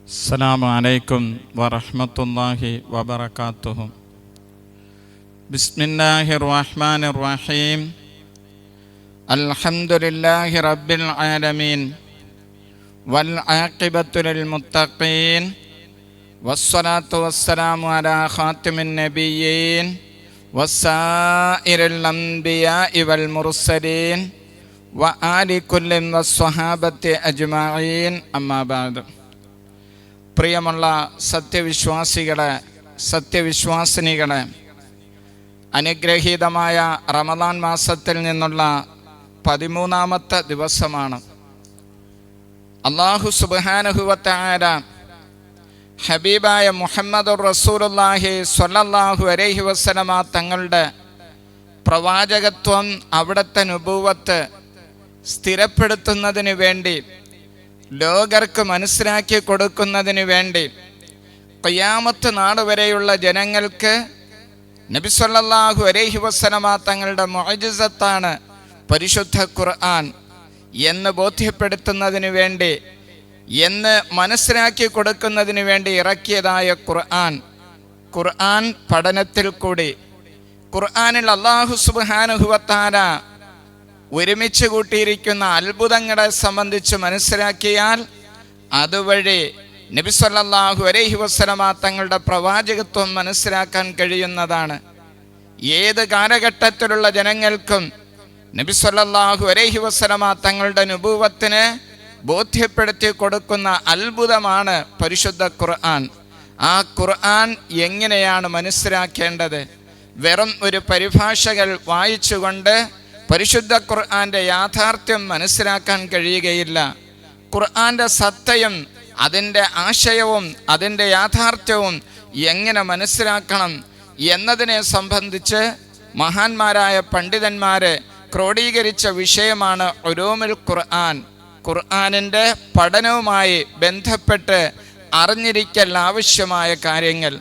അസ്സലാമു അലൈക്കും വറഹ്മത്തുള്ളാഹി വബറകാതുഹു. ബിസ്മില്ലാഹിർ റഹ്മാനിർ റഹീം. അൽഹംദുലില്ലാഹി റബ്ബിൽ ആലമീൻ വൽ ആഖിബത്തു ലിൽ മുത്തഖീൻ വസ്സലാത്തു വസ്സലാമു അലാ ഖാതിമിൻ നബിയ്യീൻ വസ്സായിരിൽ അംബിയാഇ വൽ മുർസലീൻ വ ആലി കുല്ലിൻ വസ്സഹാബത്തി അജ്മഈൻ. അമ്മാ ബഅദ്. പ്രിയമുള്ള സത്യവിശ്വാസികളെ, സത്യവിശ്വാസിനികളെ, അനുഗ്രഹീതമായ റമദാൻ മാസത്തിൽ നിന്നുള്ള 13ാമത്തെ ദിവസമാണ്. അല്ലാഹു സുബ്ഹാനഹു വ തആല ഹബീബായ മുഹമ്മദുർ റസൂലുള്ളാഹി സ്വല്ലല്ലാഹു അലൈഹി വസല്ലമ തങ്ങളുടെ പ്രവാചകത്വം, അവിടുത്തെ നുബുവത്ത് സ്ഥിരപ്പെടുത്തുന്നതിന് വേണ്ടി, ലോകർക്ക് മനസ്സിലാക്കി കൊടുക്കുന്നതിന് വേണ്ടി, ഖിയാമത്ത് നാൾ വരെയുള്ള ജനങ്ങൾക്ക് നബി സല്ലല്ലാഹു അലൈഹി വസല്ലമ തങ്ങളുടെ മുഅ്ജിസത്താണ് പരിശുദ്ധ ഖുർആൻ എന്ന് ബോധ്യപ്പെടുത്തുന്നതിന് വേണ്ടി, എന്ന് മനസ്സിലാക്കി കൊടുക്കുന്നതിന് വേണ്ടി ഇറക്കിയതായ ഖുർആൻ പഠനത്തിൽ കൂടി, ഖുർആനിൽ അല്ലാഹു സുബ്ഹാനഹു വ തആല ഒരുമിച്ച് കൂട്ടിയിരിക്കുന്ന അത്ഭുതങ്ങളെ സംബന്ധിച്ച് മനസ്സിലാക്കിയാൽ അതുവഴി നബി സല്ലല്ലാഹു അലൈഹി വസല്ലമ തങ്ങളുടെ പ്രവാചകത്വം മനസ്സിലാക്കാൻ കഴിയുന്നതാണ്. ഏത് കാലഘട്ടത്തിലുള്ള ജനങ്ങൾക്കും നബി സല്ലല്ലാഹു അലൈഹി വസല്ലമ തങ്ങളുടെ നുബുവത്തിനെ ബോധ്യപ്പെടുത്തി കൊടുക്കുന്ന അത്ഭുതമാണ് പരിശുദ്ധ ഖുർആൻ. ആ ഖുർആൻ എങ്ങനെയാണ് മനസ്സിലാക്കേണ്ടത്? വെറും ഒരു പരിഭാഷകൾ വായിച്ചുകൊണ്ട് പരിശുദ്ധ ഖുർആന്റെ യാഥാർത്ഥ്യം മനസ്സിലാക്കാൻ കഴിയുകയില്ല. ഖുർആന്റെ സത്തയും അതിൻ്റെ ആശയവും അതിൻ്റെ യാഥാർത്ഥ്യവും എങ്ങനെ മനസ്സിലാക്കണം എന്നതിനെ സംബന്ധിച്ച് മഹാന്മാരായ പണ്ഡിതന്മാരെ ക്രോഡീകരിച്ച വിഷയമാണ് ഉലൂമുൽ ഖുർആൻ. ഖുർആനിൻ്റെ പഠനവുമായി ബന്ധപ്പെട്ട് അറിഞ്ഞിരിക്കൽ ആവശ്യമായ കാര്യങ്ങൾ.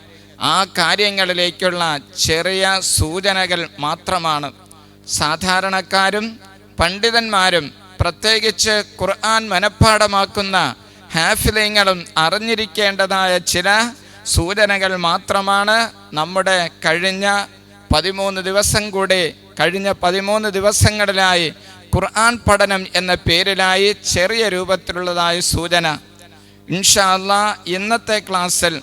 ആ കാര്യങ്ങളിലേക്കുള്ള ചെറിയ സൂചനകൾ മാത്രമാണ്. സാധാരണക്കാരും പണ്ഡിതന്മാരും, പ്രത്യേകിച്ച് ഖുർആൻ മനഃപ്പാഠമാക്കുന്ന ഹാഫിലീങ്ങളും അറിഞ്ഞിരിക്കേണ്ടതായ ചില സൂചനകൾ മാത്രമാണ് നമ്മുടെ കഴിഞ്ഞ 13 ദിവസങ്ങളിലായി ഖുർആൻ പഠനം എന്ന പേരിലായി ചെറിയ രൂപത്തിലുള്ളതായ സൂചന. ഇൻഷാ അല്ലാഹ് ഇന്നത്തെ ക്ലാസ്സിൽ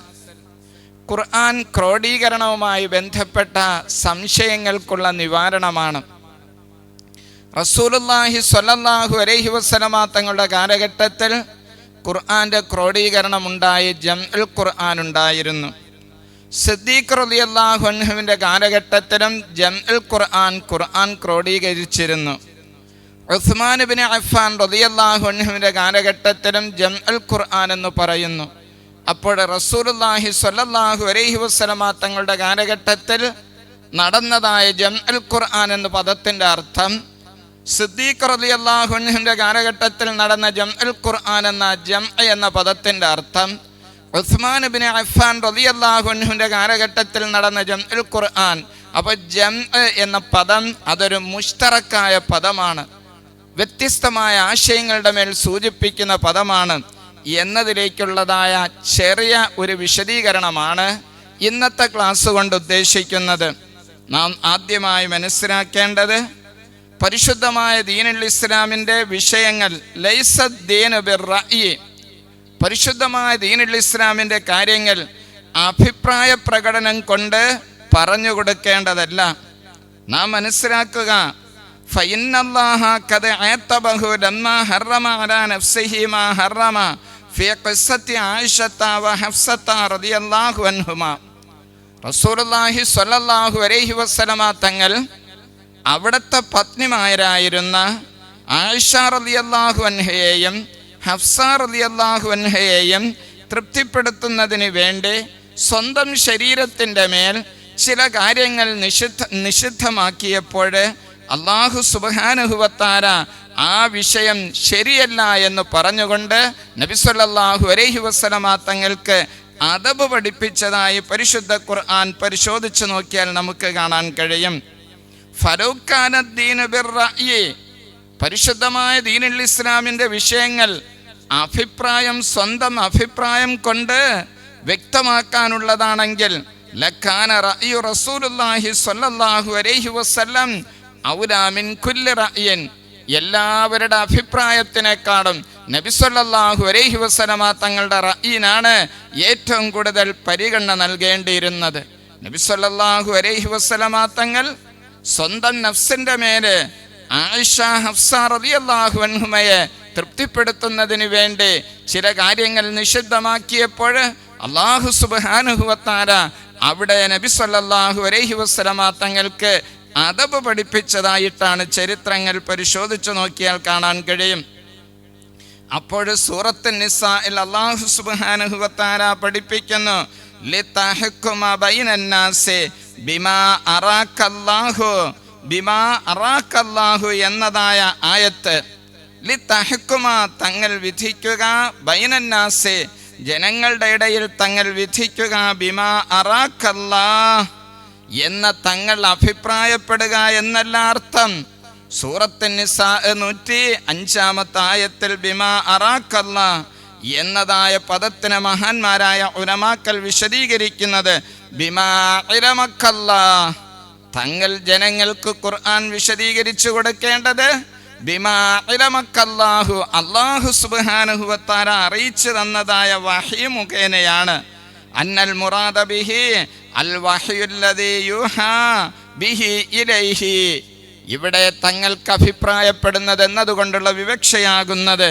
ഖുർആൻ ക്രോഡീകരണവുമായി ബന്ധപ്പെട്ട സംശയങ്ങൾക്കുള്ള നിവാരണമാണ്. റസൂലുള്ളാഹി സ്വല്ലല്ലാഹു അലൈഹി വസല്ലമ തങ്ങളുടെ കാലഘട്ടത്തിൽ ഖുർആന്റെ ക്രോഡീകരണം ഉണ്ടായി, ജംഉൽ ഖുർആൻ ഉണ്ടായിരുന്നു. സിദ്ദീഖ് റളിയല്ലാഹു അൻഹുവിൻ്റെ കാലഘട്ടത്തിലും ജംഉൽ ഖുർആൻ ക്രോഡീകരിച്ചിരുന്നു. ഉസ്മാൻ ഇബ്നു അഫ്ഫാൻ റളിയല്ലാഹു അൻഹുവിൻ്റെ കാലഘട്ടത്തിലും ജംഉൽ ഖുർആൻ എന്ന് പറയുന്നു. അപ്പോൾ റസൂലുള്ളാഹി സ്വല്ലല്ലാഹു അലൈഹി വസല്ലമ തങ്ങളുടെ കാലഘട്ടത്തിൽ നടന്നതായ ജംഉൽ ഖുർആൻ എന്ന പദത്തിൻ്റെ അർത്ഥം, സിദ്ദീഖ് റളിയല്ലാഹു അൻഹുവിൻ്റെ കാലഘട്ടത്തിൽ നടന്ന ജംഉൽ ഖുർആൻ എന്ന പദത്തിൻ്റെ അർത്ഥം, ഉസ്മാൻ ഇബ്നു അഫ്ഫാൻ റളിയല്ലാഹു അൻഹുവിൻ്റെ കാലഘട്ടത്തിൽ നടന്ന ജംഉൽ ഖുർആൻ. അപ്പോൾ ജംഅ് എന്ന പദം അതൊരു മുശ്തറക്കായ പദമാണ്, വ്യത്യസ്തമായ ആശയങ്ങളുടെ മേൽ സൂചിപ്പിക്കുന്ന പദമാണ് എന്നതിലേക്കുള്ളതായ ചെറിയ ഒരു വിശദീകരണമാണ് ഇന്നത്തെ ക്ലാസ് കൊണ്ട് ഉദ്ദേശിക്കുന്നത്. നാം ആദ്യമായി മനസ്സിലാക്കേണ്ടത്, പരിശുദ്ധമായ ദീനുൽ ഇസ്ലാമിൻ്റെ വിഷയങ്ങൾ ലൈസ ദീനു ബിർറഅ്യി, പരിശുദ്ധമായ ദീനുൽ ഇസ്ലാമിൻ്റെ കാര്യങ്ങൾ അഭിപ്രായ പ്രകടനം കൊണ്ട് പറഞ്ഞു കൊടുക്കേണ്ടതല്ല. നാം മനസ്സിലാക്കുക, ഫഇന്നല്ലാഹ ഖദ് അഅതബഹു ലമ്മാ ഹറമ അലാ നഫ്സിഹി മാ ഹറമ ഫീ ഖിസ്സത്തി ആയിഷത വ ഹഫ്സത റളിയല്ലാഹു അൻഹുമാ. റസൂലുള്ളാഹി സ്വല്ലല്ലാഹു അലൈഹി വസല്ലമ തങ്ങൾ അവിടുത്തെ പത്നിമാരായിരുന്ന ആയിഷ റളിയല്ലാഹു അൻഹയെയും ഹഫ്സ റളിയല്ലാഹു അൻഹയെയും തൃപ്തിപ്പെടുത്തുന്നതിന് വേണ്ടി സ്വന്തം ശരീരത്തിൻ്റെ മേൽ ചില കാര്യങ്ങൾ നിഷിദ്ധമാക്കിയപ്പോൾ അല്ലാഹു സുബ്ഹാനഹു വ തആല ആ വിഷയം ശരിയല്ല എന്ന് പറഞ്ഞുകൊണ്ട് നബി സല്ലല്ലാഹു അലൈഹി വസല്ലമ തങ്ങൾക്ക് അദബ് പഠിപ്പിച്ചതായി പരിശുദ്ധ ഖുർആൻ പരിശോധിച്ചു നോക്കിയാൽ നമുക്ക് കാണാൻ കഴിയും. ഫലൗകാന ദീനു ബിർറഅ്യി, പരിശുദ്ധമായ ദീനുൽ ഇസ്ലാമിൻ്റെ വിഷയങ്ങൾ അഭിപ്രായം സ്വന്തം അഭിപ്രായം കൊണ്ട് വ്യക്തമാക്കാനുള്ളതാണെങ്കിൽ ലക്കാന റഅ്യു റസൂലുള്ളാഹി സ്വല്ലല്ലാഹു അലൈഹി വസല്ലം ഔലാ മിൻ കുല്ലി റഅ്യിൻ, എല്ലാവരുടെ അഭിപ്രായത്തിനേക്കാളും നബി സല്ലല്ലാഹു അലൈഹി വസല്ലമ തങ്ങളുടെ റഅ്യിനാണ് ഏറ്റവും കൂടുതൽ പരിഗണന നൽകേണ്ടിയിരുന്നത്. നബി സല്ലല്ലാഹു അലൈഹി വസല്ലമ തങ്ങൾ സ്വന്തം നഫ്സിന്റെ മേലെ ആയിഷ ഹഫ്സ റളിയല്ലാഹു അൻഹുമയെ തൃപ്തിപ്പെടുത്തുന്നതിന് വേണ്ടി ചില കാര്യങ്ങൾ നിഷിദ്ധമാക്കിയപ്പോൾ അല്ലാഹു സുബ്ഹാനഹു വ തആല അവിടെ നബി സല്ലല്ലാഹു അലൈഹി വസല്ലമ തങ്ങൾക്ക് അദബ് പഠിപ്പിച്ചതായിട്ടാണ് ചരിത്രങ്ങൾ പരിശോധിച്ചു നോക്കിയാൽ കാണാൻ കഴിയും. അപ്പോൾ സൂറത്ത് നിസാഇൽ അല്ലാഹു സുബ്ഹാനഹു വ തആല പഠിപ്പിക്കുന്നു, ലിതഹ്കുമ ബൈനന്നാസി ബിമാ അറാകല്ലാഹു, ബിമാ അറാകല്ലാഹു എന്നതായ ആയത്ത്. ലിതഹ്കുമ തങ്ങൾ വിധിക്കുക, ബൈനന്നാസി ജനങ്ങളുടെ ഇടയിൽ തങ്ങൾ വിധിക്കുക, ബിമാ അറാകല്ലാഹ് എന്ന തങ്ങൾ അഭിപ്രായപ്പെടുക എന്നല്ല അർത്ഥം. സൂറത്ത് നിസാ 105 ആയത്തിൽ ബിമാ അറാകല്ലാഹ് എന്നതായ പദത്തിന് മഹാന്മാരായ ഉലമാക്കൾ വിശദീകരിക്കുന്നത് ബിമാ ഇലമക്കല്ലാഹ്, തങ്ങൾ ജനങ്ങൾക്ക് ഖുർആൻ വിശദീകരിച്ചു കൊടുക്കേണ്ടത് ബിമാ ഇലമക്കല്ലാഹു, അല്ലാഹു സുബ്ഹാനഹു വ തആല അറിയിച്ചു തന്നതായ വഹി മുഖേനയാണ്. അന്നൽ മുറാദ ബിഹി അൽ വഹയുല്ലദീ യുഹാ ബിഹി ഇലൈഹി, ഇവിടെ തങ്ങൾക്ക് അഭിപ്രായപ്പെടുന്നത് എന്നതുകൊണ്ടുള്ള വിവക്ഷയാകുന്നത്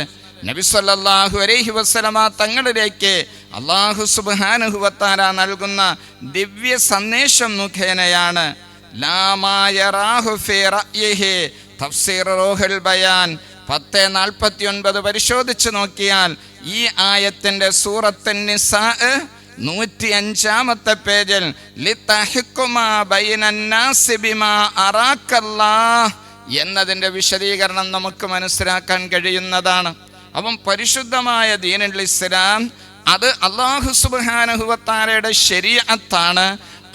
നബി സല്ലല്ലാഹു അലൈഹി വസല്ലമ തങ്ങളിലേക്ക് അല്ലാഹു സുബ്ഹാനഹു വ തആല നൽകുന്ന ദിവ്യ സന്ദേശം മുഖേനയാണ്. ലാ മാ യറാഹു ഫീ റഅ്യിഹി, തഫ്സീർ റൂഹുൽ ബയാൻ 10:49 പരിശോധിച്ചു നോക്കിയാൽ ഈ ആയത്തിന്റെ സൂറത്ത് നിസാ 105 പേജിൽ ലിതഹ്കുമ ബൈനന്നാസി ബിമാ അറാകല്ലാഹ് എന്നതിൻ്റെ വിശദീകരണം നമുക്ക് മനസ്സിലാക്കാൻ കഴിയുന്നതാണ്. അപ്പം പരിശുദ്ധമായ ദീനുൽ ഇസ്ലാം അത് അല്ലാഹു സുബ്ഹാനഹു വ തആലയുടെ ശരീഅത്താണ്.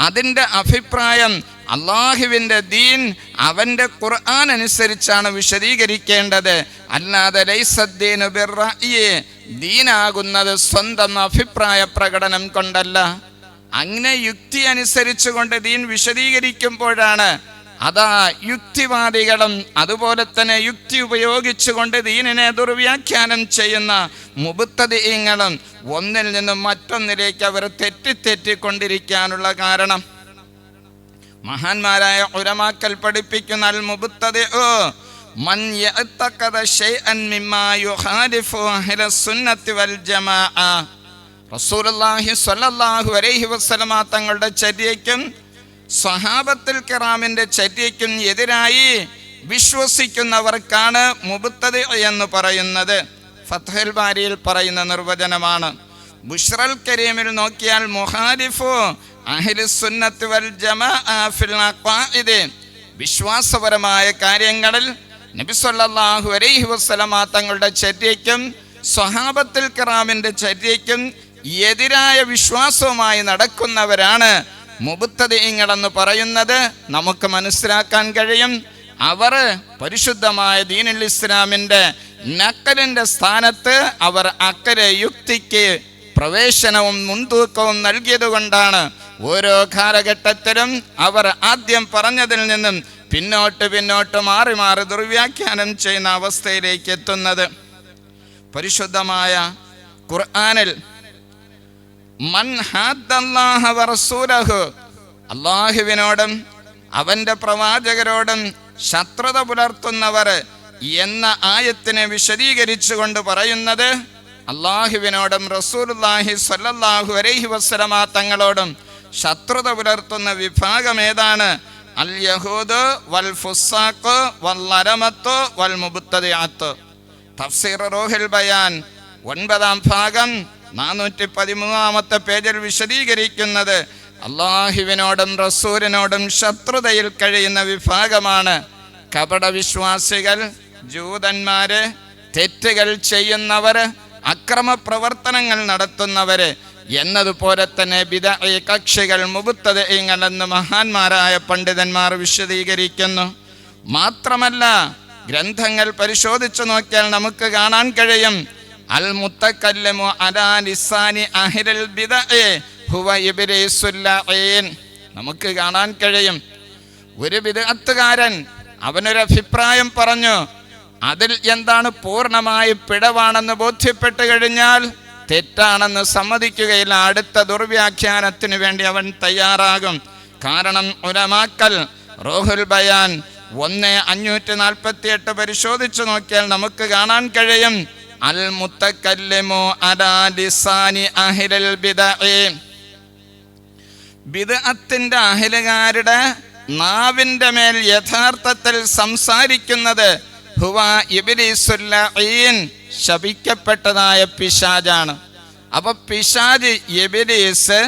അതിൻ്റെ അഭിപ്രായം അള്ളാഹുവിൻ്റെ ദീൻ അവൻ്റെ ഖുർആൻ അനുസരിച്ചാണ് വിശദീകരിക്കേണ്ടത്. അല്ലാതെ ലൈസദ്ദീനു ബിർറഅ്യി, ദീനാകുന്നത് സ്വന്തം അഭിപ്രായ പ്രകടനം കൊണ്ടല്ല. അങ്ങനെ യുക്തി അനുസരിച്ചുകൊണ്ട് ദീൻ വിശദീകരിക്കുമ്പോഴാണ് അതാ യുക്തിവാദികളും അതുപോലെ തന്നെ യുക്തി ഉപയോഗിച്ചുകൊണ്ട് ദീനിനെ ദുർവ്യാഖ്യാനം ചെയ്യുന്ന മുബ്തദിഈങ്ങളും ഒന്നിൽ നിന്നും മറ്റൊന്നിലേക്ക് അവർ തെറ്റിക്കൊണ്ടിരിക്കാനുള്ള കാരണം. മഹാന്മാരായ ഉലമാക്കൾ പഠിപ്പിക്കുന്ന അൽ മുബ്തദിഉ മൻ യഅ്തഖദ ശൈഅൻ മിമ്മാ യുഖാലിഫു അഹ്ലസ് സുന്നത്തി വൽ ജമാഅ. റസൂലുള്ളാഹി സ്വല്ലല്ലാഹു അലൈഹി വസല്ലമ തങ്ങളുടെ ചര്യയ്ക്കും സ്വഹാബത്തുൽ കിറാമിന്റെ ചര്യയ്ക്കും എതിരായി വിശ്വസിക്കുന്നവർക്കാണ് മുബ്തദി എന്ന് പറയുന്നത്. ഫത്ഹുൽ ബാരിയിൽ പറയുന്ന നിർവചനമാണ്. ബുശ്റൽ കരീമിൽ നോക്കിയാൽ മുഖാലിഫു അഹ്ലി സുന്നത്തി വൽ ജമാഅ ഫിൽ അഖാഇദ്, വിശ്വാസപരമായ കാര്യങ്ങളിൽ നബി സല്ലല്ലാഹു അലൈഹി വസല്ലമ തങ്ങളുടെ ചര്യയ്ക്കും സ്വഹാബത്തുൽ കിറാമിന്റെ ചര്യയ്ക്കും എതിരായ വിശ്വാസവുമായി നടക്കുന്നവരാണ് മുബ്തദിഈങ്ങളെന്ന് പറയുന്നത് നമുക്ക് മനസ്സിലാക്കാൻ കഴിയും. അവർ പരിശുദ്ധമായ ദീനുൽ ഇസ്ലാമിൻ്റെ നഖലിൻ്റെ സ്ഥാനത്ത് അവർ അക്കരെ യുക്തിക്ക് പ്രവേശനവും മുൻതൂക്കവും നൽകിയതുകൊണ്ടാണ് ഓരോ കാലഘട്ടത്തിലും അവർ ആദ്യം പറഞ്ഞതിൽ നിന്നും പിന്നോട്ട് മാറി ദുർവ്യാഖ്യാനം ചെയ്യുന്ന അവസ്ഥയിലേക്ക് എത്തുന്നത്. പരിശുദ്ധമായ ഖുർആനിൽ മൻ ഹാദ്ദല്ലാഹ വറസൂലഹു, അല്ലാഹുവിനോടും അവൻ്റെ പ്രവാചകരോടും ശത്രുത പുലർത്തുന്നവർ എന്ന ആയത്തിനെ വിശദീകരിച്ചുകൊണ്ട് പറയുന്നത് അല്ലാഹുവിനോടും റസൂലുള്ളാഹി സ്വല്ലല്ലാഹു അലൈഹി വസല്ലമ തങ്ങളോടും ശത്രുത പുലർത്തുന്ന വിഭാഗം ഏതാണ്? അൽ യഹൂദ് വൽ ഫുസ്സാഖ് വൽ ലറമത്ത് വൽ മുബ്തദിഅത്ത്. തഫ്സീർ റൂഹുൽ ബയാൻ 9 ഭാഗം 413 പേജിൽ വിശദീകരിക്കുന്നത് അല്ലാഹുവിനോടും റസൂലിനോടും ശത്രുതയിൽ കഴിയുന്ന വിഭാഗമാണ് കപടവിശ്വാസികൾ, ജൂതന്മാര്, തെറ്റുകൾ ചെയ്യുന്നവർ, അക്രമ പ്രവർത്തനങ്ങൾ നടത്തുന്നവര് എന്നതുപോലെ തന്നെ ബിദ്അഈ കക്ഷികൾ, മുബ്തദിഈങ്ങൾ എന്ന് മഹാന്മാരായ പണ്ഡിതന്മാർ വിശദീകരിക്കുന്നു. മാത്രമല്ല ഗ്രന്ഥങ്ങൾ പരിശോധിച്ചു നോക്കിയാൽ നമുക്ക് കാണാൻ കഴിയും അൽ മുത്തക്കല്ലിമു അലാ ലിസാനി അഹ്ലിൽ ബിദ്അ ഹുവ ഇബ്ലീസുൽ ലഈൻ. നമുക്ക് കാണാൻ കഴിയും, ഒരു ബിദ്അത്തുകാരൻ അവനൊരു അഭിപ്രായം പറഞ്ഞു, അതിൽ എന്താണ് പൂർണ്ണമായി പിഴവാണെന്ന് ബോധ്യപ്പെട്ട് കഴിഞ്ഞാൽ തെറ്റാണെന്ന് സമ്മതിക്കുകയില്ല. അടുത്ത ദുർവ്യാഖ്യാനത്തിന് വേണ്ടി അവൻ തയ്യാറാകും. കാരണം ഉലമാക്കൾ റൂഹുൽ ബയാൻ 1:548 പരിശോധിച്ചു നോക്കിയാൽ നമുക്ക് കാണാൻ കഴിയും, അൽ മുത്തക്കല്ലിമു അലാ ലിസാനി അഹ്ലിൽ ബിദ്അ, ബിദ്അത്തിന്റെ അഹ്ലുകാരുടെ നാവിന്റെ മേൽ യഥാർത്ഥത്തിൽ സംസാരിക്കുന്നത് ഹുവ ഇബ്ലീസുൽ ലഈൻ, ശപിക്കപ്പെട്ടതായ പിശാചാണ്. അപ്പൊ പിശാച് ഇബ്ലീസ്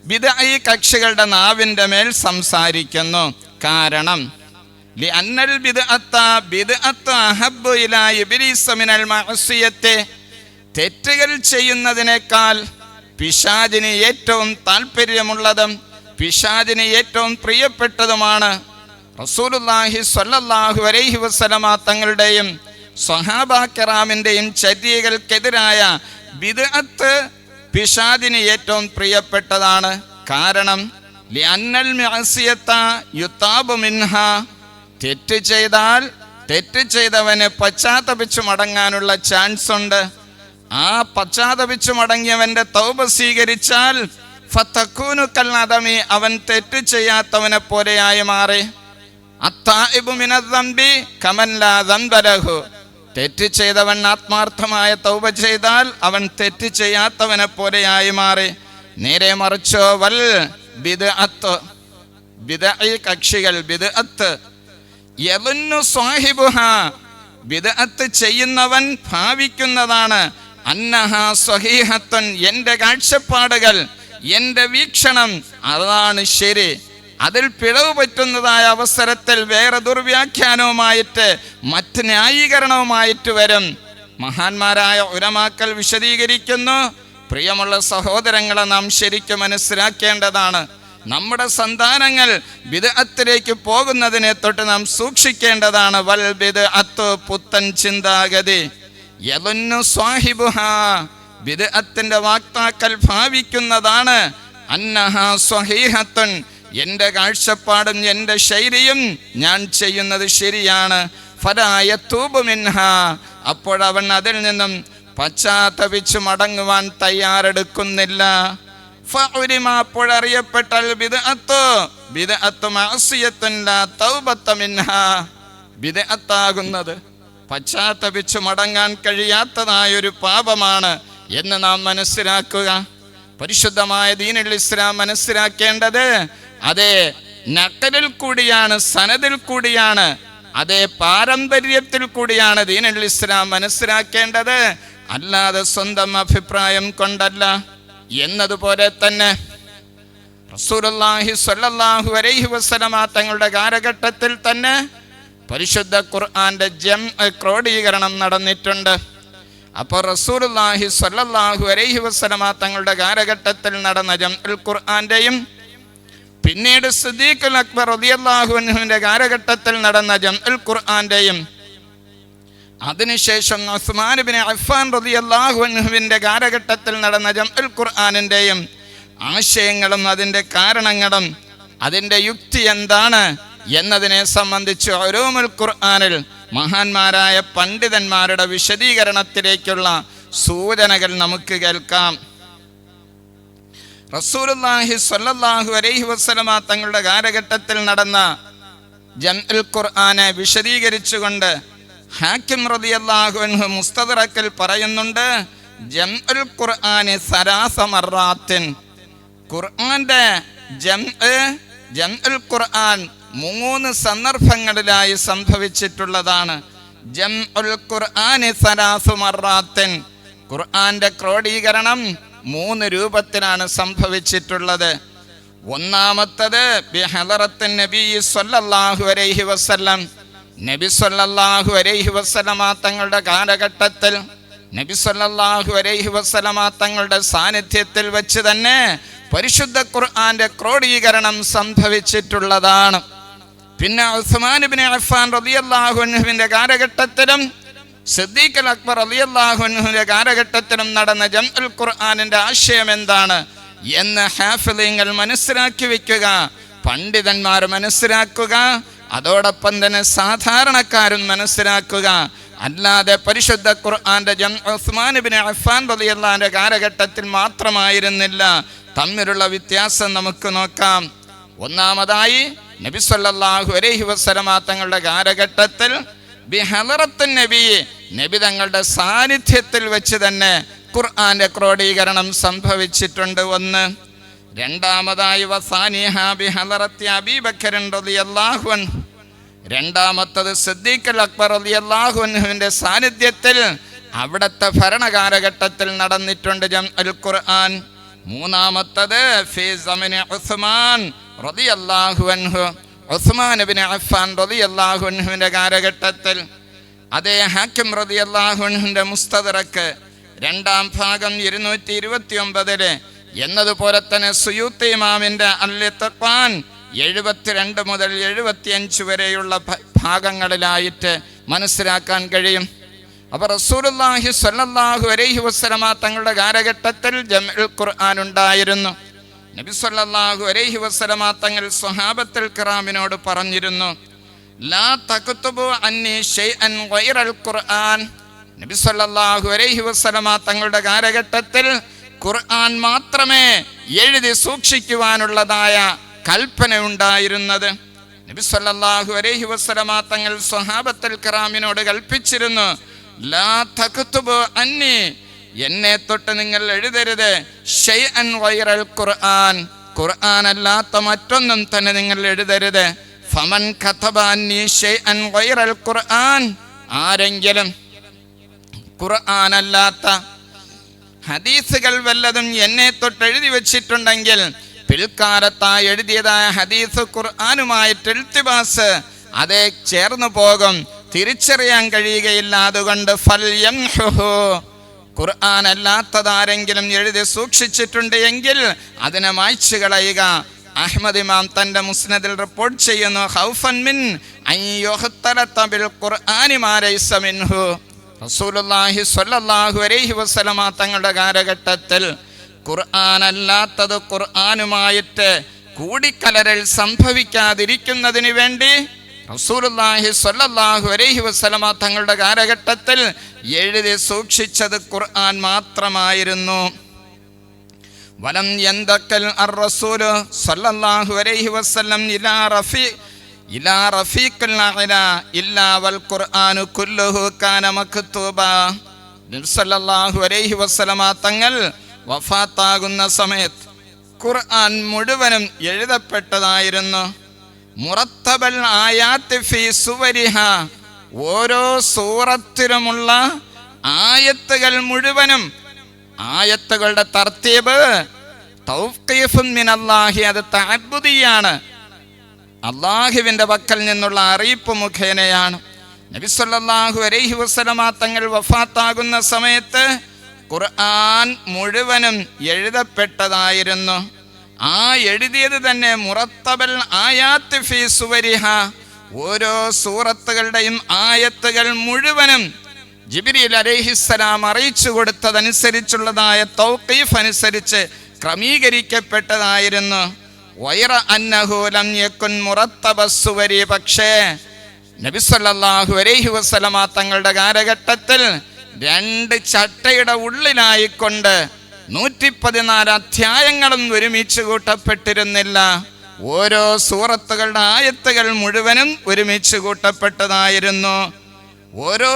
ബിദ്അഈ കക്ഷികളുടെ നാവിന്റെ മേൽ സംസാരിക്കുന്നു. കാരണം ലിഅന്നൽ ബിദ്അത്ത അഹബ്ബു ഇലാ ഇബ്ലീസ മിനൽ മഅസിയത്തി, തെറ്റുകൾ ചെയ്യുന്നതിനേക്കാൾ പിശാചിന് ഏറ്റവും താല്പര്യമുള്ളതും പിശാചിന് ഏറ്റവും പ്രിയപ്പെട്ടതുമാണ് റസൂലുള്ളാഹി സ്വല്ലല്ലാഹു അലൈഹി വസല്ലമ തങ്ങളുടെയും സ്വഹാബാ കിറാമിന്റെയും ചര്യകൾക്കെതിരായ ബിദ്അത്ത് പിശാചിന് ഏറ്റവും പ്രിയപ്പെട്ടതാണ്. കാരണം ലിഅന്നൽ മഅസിയത യുതാബു മിൻഹാ, തെറ്റ് ചെയ്താൽ തെറ്റ് ചെയ്തവന് പശ്ചാത്തപിച്ചു മടങ്ങാനുള്ള ചാൻസ് ഉണ്ട്. ആ പശ്ചാത്തപിച്ചു മടങ്ങിയവന്റെ തൗബ സ്വീകരിച്ചാൽ ഫതകൂനു കൽഅദമി, അവൻ തെറ്റ് ചെയ്യാത്തവനെ പോലെയായി മാറി. അത്താഇബു മിനദ്ദംബി കമൻ ലാ ദംബ ലഹു, തെറ്റ് ചെയ്തവൻ ആത്മാർത്ഥമായ തൗബ ചെയ്താൽ അവൻ തെറ്റ് ചെയ്യാത്തവനെ പോലെയായി മാറി. നേരെ മറിച്ചോ വൽ ബിദ്അത്ത്, ബിദ്അഈ കക്ഷികൾ ബിദ്അത്ത് യദുന്നു സ്വാഹിബുഹാ, ബിദ്അത്ത് ചെയ്യുന്നവൻ ഭാവിക്കുന്നതാണ് അന്നഹാ സ്വഹീഹത്തുൻ, എൻ്റെ കാഴ്ചപ്പാടുകൾ, എൻ്റെ വീക്ഷണം അതാണ് ശരി. അതിൽ പിഴവ് പറ്റുന്നതായ അവസരത്തിൽ വേറെ ദുർവ്യാഖ്യാനവുമായിട്ട് മറ്റ് ന്യായീകരണവുമായിട്ട് വരും. മഹാന്മാരായ ഉലമാക്കൾ വിശദീകരിക്കുന്നു. പ്രിയമുള്ള സഹോദരങ്ങളെ, നാം ശരിക്കും മനസ്സിലാക്കേണ്ടതാണ്, നമ്മുടെ സന്താനങ്ങൾ ബിദ്അത്തിലേക്ക് പോകുന്നതിനെ തൊട്ട് നാം സൂക്ഷിക്കേണ്ടതാണ്. വൽ ബിദ്അത്തു, പുത്തൻ ചിന്താഗതി, യദുന്നു സ്വാഹിബുഹാ, ബിദ്അത്തിന്റെ വാക്താക്കൾ ഭാവിക്കുന്നതാണ് അന്നഹാ സ്വഹീഹത്തുൻ, എൻ്റെ കാഴ്ചപ്പാടും എൻ്റെ ശൈലിയും ഞാൻ ചെയ്യുന്നത് ശരിയാണ്. ഫലാ യതൂബു മിൻഹാ, അപ്പോഴവൻ അതിൽ നിന്നും പശ്ചാത്തപിച്ചു മടങ്ങുവാൻ തയ്യാറെടുക്കുന്നില്ല. ഫഉലിമ, അപ്പോഴറിയപ്പെട്ടാൽ ബിദ്അത്തു മഅസിയത്തുൻ ലാ തൗബത മിൻഹാ, ബിദ്അത്താകുന്നത് പശ്ചാത്തപിച്ചു മടങ്ങാൻ കഴിയാത്തതായൊരു പാപമാണ് എന്ന് നാം മനസ്സിലാക്കുക. പരിശുദ്ധമായ ദീനുൽ ഇസ്ലാം മനസ്സിലാക്കേണ്ടത് അതേ നഖലിൽ കൂടിയാണ്, സനദിൽ കൂടിയാണ്, അതേ പാരമ്പര്യത്തിൽ കൂടിയാണ് ദീനുൽ ഇസ്ലാം മനസ്സിലാക്കേണ്ടത്, അല്ലാതെ സ്വന്തം അഭിപ്രായം കൊണ്ടല്ല. എന്നതുപോലെ തന്നെ റസൂലുള്ളാഹി സ്വല്ലല്ലാഹു അലൈഹി വസല്ലമ തങ്ങളുടെ കാലഘട്ടത്തിൽ തന്നെ പരിശുദ്ധ ഖുർആന്റെ ക്രോഡീകരണം നടന്നിട്ടുണ്ട്. അപ്പോൾ റസൂലുള്ളാഹി സ്വല്ലല്ലാഹു അലൈഹി വസല്ലമ തങ്ങളുടെ കാലഘട്ടത്തിൽ നടന്ന ജംഉൽ ഖുർആന്റെയും പിന്നീട് സിദ്ദീഖുൽ അക്ബർ റളിയല്ലാഹു അൻഹുവിന്റെ കാലഘട്ടത്തിൽ നടന്ന ജംഉൽ ഖുർആന്റെയും അതിനുശേഷം ഉസ്മാൻ ഇബ്നു അഫ്ഫാൻ റളിയല്ലാഹു അൻഹുവിന്റെ കാലഘട്ടത്തിൽ നടന്ന ജംഉൽ ഖുർആനിന്റെയും ആശയങ്ങളും അതിൻ്റെ കാരണങ്ങളും അതിൻ്റെ യുക്തി എന്താണ് എന്നതിനെ സംബന്ധിച്ച് ഉലൂമുൽ ഖുർആനിൽ മഹാന്മാരായ പണ്ഡിതന്മാരുടെ വിശദീകരണത്തിലേക്കുള്ള സൂചനകൾ നമുക്ക് കേൾക്കാം. റസൂലുള്ളാഹി സ്വല്ലല്ലാഹു അലൈഹി വസല്ലമ തങ്ങളുടെ കാലഘട്ടത്തിൽ നടന്ന ജംഉൽ ഖുർആനെ വിശദീകരിച്ചുകൊണ്ട് ഹാക്കിം റളിയല്ലാഹു അൻഹു മുസ്തദറക്കിൽ പറയുന്നുണ്ട്, ജംഉൽ ഖുർആനി സലാസ മർറാത്തിൻ, ഖുർആന്റെ ജംഉൽ ഖുർആൻ 3 സന്ദർഭങ്ങളിലായി സംഭവിച്ചിട്ടുള്ളതാണ്. ജംഉൽ ഖുർആനി സലാസു മർറാത്തിൻ, ഖുർആന്റെ ക്രോഡീകരണം 3 രൂപത്തിലാണ് സംഭവിച്ചിട്ടുള്ളത്. ഒന്നാമത്തത് ബിഹദറത്തിൻ നബി സ്വല്ലല്ലാഹു അലൈഹി വസല്ലം, നബി സ്വല്ലല്ലാഹു അലൈഹി വസല്ലമ തങ്ങളുടെ കാലഘട്ടത്തിൽ നബി സ്വല്ലല്ലാഹു അലൈഹി വസല്ലമ തങ്ങളുടെ സാന്നിധ്യത്തിൽ വെച്ച് തന്നെ പരിശുദ്ധ ഖുർആന്റെ ക്രോഡീകരണം സംഭവിച്ചിട്ടുള്ളതാണ്. പിന്നെ ഉസ്മാൻ ഇബ്നു അഫ്ഫാൻ റളിയല്ലാഹു അൻഹുവിന്റെ കാലഘട്ടത്തിലും സിദ്ദീഖ് അക്ബർ റളിയല്ലാഹു അൻഹുവിന്റെ കാലഘട്ടത്തിലും നടന്ന ജംഉൽ ഖുർആനിന്റെ ആശയം എന്താണ് എന്ന് ഹാഫിളീങ്ങൾ മനസ്സിലാക്കി വെക്കുക, പണ്ഡിതന്മാർ മനസ്സിലാക്കുക, അതോടൊപ്പം തന്നെ സാധാരണക്കാരും മനസ്സിലാക്കുക. അല്ലാതെ പരിശുദ്ധ ഖുർആന്റെ ഉസ്മാൻ ഇബ്നു അഫ്ഫാൻ റളിയല്ലാഹുവിന്റെ കാലഘട്ടത്തിൽ മാത്രമായിരുന്നില്ല. തമ്മിലുള്ള വ്യത്യാസം നമുക്ക് നോക്കാം. ഒന്നാമതായി നബി സല്ലല്ലാഹു അലൈഹി വസല്ലമ തങ്ങളുടെ കാലഘട്ടത്തിൽ ബിഹളറത്തുൻ നബി, നബി തങ്ങളുടെ സാന്നിധ്യത്തിൽ വെച്ച് തന്നെ ഖുർആന്റെ ക്രോഡീകരണം സംഭവിച്ചിട്ടുണ്ട്. ഒന്ന്. രണ്ടാമതായി വസാനിഹ ബിഹളറത്തി അബീ ബക്കർ റളിയല്ലാഹു അൻഹു, രണ്ടാമത്തത് സിദ്ദീഖ് അക്ബർ റളിയല്ലാഹു അൻഹുവിന്റെ സാന്നിധ്യത്തിൽ അവിടുത്തെ ഭരണകാലഘട്ടത്തിൽ നടന്നിട്ടുണ്ട് ജംഉൽ ഖുർആൻ. മൂന്നാമത്തത് ഫീ സമനി ഉസ്മാൻ റളിയല്ലാഹു അൻഹു, ഉസ്മാൻ ഇബ്നു അഫ്ഫാൻ റളിയല്ലാഹു അൻഹുവിന്റെ കാലഘട്ടത്തിൽ. അതേ ഹാക്കിം റളിയല്ലാഹു അൻഹുവിന്റെ മുസ്തദറക്ക് രണ്ടാം ഭാഗം 229 എന്നതുപോലെ തന്നെ സുയൂത്തി ഇമാമിന്റെ അൽ-ഇത്ഖാൻ 72 മുതൽ 75 വരെയുള്ള ഭാഗങ്ങളിലായിട്ട് മനസ്സിലാക്കാൻ കഴിയും. അപ്പോൾ റസൂലുള്ളാഹി സ്വല്ലല്ലാഹു അലൈഹി വസല്ലമ തങ്ങളുടെ കാലഘട്ടത്തിൽ ജംഉൽ ഖുർആൻ ഉണ്ടായിരുന്നു. നബി സ്വല്ലല്ലാഹു അലൈഹി വസല്ലമ തങ്ങൾ സ്വഹാബത്തുൽ കിറാമിനോട് പറഞ്ഞിരുന്നു, ലാ തക്തുബു അന്നി ഷൈഅൻ ഗൈറൽ ഖുർആൻ. നബി സ്വല്ലല്ലാഹു അലൈഹി വസല്ലമ തങ്ങളുടെ കാലഘട്ടത്തിൽ ഖുർആൻ മാത്രമേ എഴുതി സൂക്ഷിക്കുവാനുള്ളതായ കൽപ്പന ഉണ്ടായിരുന്നത്. നബി സല്ലല്ലാഹു അലൈഹി വസല്ലമ തങ്ങൾ സ്വഹാബത്തുൽ കിറാമിനോട് കൽപ്പിച്ചിരുന്നു, ലാ തക്തുബു അന്നി, എന്നെ തൊട്ട് നിങ്ങൾ എഴുതരുത്, ഷൈഅൻ ഗൈറൽ ഖുർആൻ, ഖുർആൻ അല്ലാത്ത മറ്റൊന്നും തന്നെ നിങ്ങൾ എഴുതരുത്. ഫമൻ കതബ അന്നി ഷൈഅൻ ഗൈറൽ ഖുർആൻ, ആരെങ്കിലും ഖുർആൻ അല്ലാത്ത ഹദീസുകൾ വല്ലതും എന്നെ തൊട്ട് എഴുതി വെച്ചിട്ടുണ്ടെങ്കിൽ പിൽക്കാലത്തായി എഴുതിയതായ ഹദീസ് ഖുർആനുമായിട്ട് ഇൽത്തിബാസ് അതേ ചേർന്നു പോകും, തിരിച്ചറിയാൻ കഴിയുകയില്ല. അതുകൊണ്ട് ഫൽയംഹുഹു, ഖുർആൻ അല്ലാത്തതാരെങ്കിലും എഴുതി സൂക്ഷിച്ചിട്ടുണ്ട് എങ്കിൽ അതിനെ മായ്ച്ചു കളയുക. അഹ്മദ് ഇമാം തന്റെ മുസ്നദിൽ റിപ്പോർട്ട് ചെയ്യുന്നു, ഖൗഫൻ മിൻ അൻ യുഖ്തലത ബിൽ ഖുർആനി മാ ലൈസ മിൻഹു. റസൂലുള്ളാഹി സ്വല്ലല്ലാഹു അലൈഹി വസല്ലമ തങ്ങളുടെ കാലഘട്ടത്തിൽ ഖുർആൻ അല്ലാത്തത് ഖുർആനുമായിട്ട് കൂടിക്കലരൽ സംഭവിക്കാതിരിക്കുന്നതിന് വേണ്ടി റസൂലുള്ളാഹി സ്വല്ലല്ലാഹു അലൈഹി വസല്ലമ തങ്ങളുടെ കാലഘട്ടത്തിൽ എഴുതി സൂക്ഷിച്ചത് ഖുർആൻ മാത്രമായിരുന്നു. വലം യന്തക്കൽ അർ-റസൂൽ സ്വല്ലല്ലാഹു അലൈഹി വസല്ലം ഇലാ റഫീഖിൽ അഅ്ലാ ഇല്ലാ വൽ ഖുർആനു കുല്ലുഹു കാന മക്തൂബാ. നബി സല്ലല്ലാഹു അലൈഹി വസല്ലമ തങ്ങൾ വഫാത്താകുന്ന സമയത്ത് ഖുർആൻ മുഴുവനും എഴുതപ്പെട്ടതായിരുന്നു. മുറത്തബൽ ആയാത്ത് ഫീ സുവരിഹ, ഓരോ സൂറത്തിലുമുള്ള ആയത്തുകൾ മുഴുവനും, ആയത്തുകളുടെ തർത്തീബ് തൗഖീഫുൻ മിനല്ലാഹി, അത് തഅബ്ബുദിയാണ്, അല്ലാഹുവിന്റെ പക്കൽ നിന്നുള്ള അറിയിപ്പ് മുഖേനയാണ്. നബി സല്ലല്ലാഹു അലൈഹി വസല്ലമ തങ്ങൾ വഫാത്താകുന്ന സമയത്ത് ഖുർആൻ മുഴുവനും എഴുതപ്പെട്ടതായിരുന്നു. ആ എഴുതിയത് തന്നെ മുറത്തബൽ ആയാത്ത് ഫീ സുവരിഹ, ഓരോ സൂറത്തുകളുടെയും ആയത്തുകൾ മുഴുവനും ജിബ്രീൽ അലൈഹിസ്സലാം അറിയിച്ചു കൊടുത്തതനുസരിച്ചുള്ളതായ തൗഖീഫ് അനുസരിച്ച് ക്രമീകരിക്കപ്പെട്ടതായിരുന്നു. വൈറ അന്നഹു ലം യകുൻ മുറത്തബസ്സുവരി, പക്ഷേ നബി സല്ലല്ലാഹു അലൈഹി വസല്ലമ തങ്ങളുടെ കാലഘട്ടത്തിൽ 2 ചട്ടയുടെ ഉള്ളിലായിക്കൊണ്ട് 114 അധ്യായങ്ങളും ഒരുമിച്ച് കൂട്ടപ്പെട്ടിരുന്നില്ല. ഓരോ സൂറത്തുകളുടെ ആയത്തുകൾ മുഴുവനും ഒരുമിച്ച് കൂട്ടപ്പെട്ടതായിരുന്നു. ഓരോ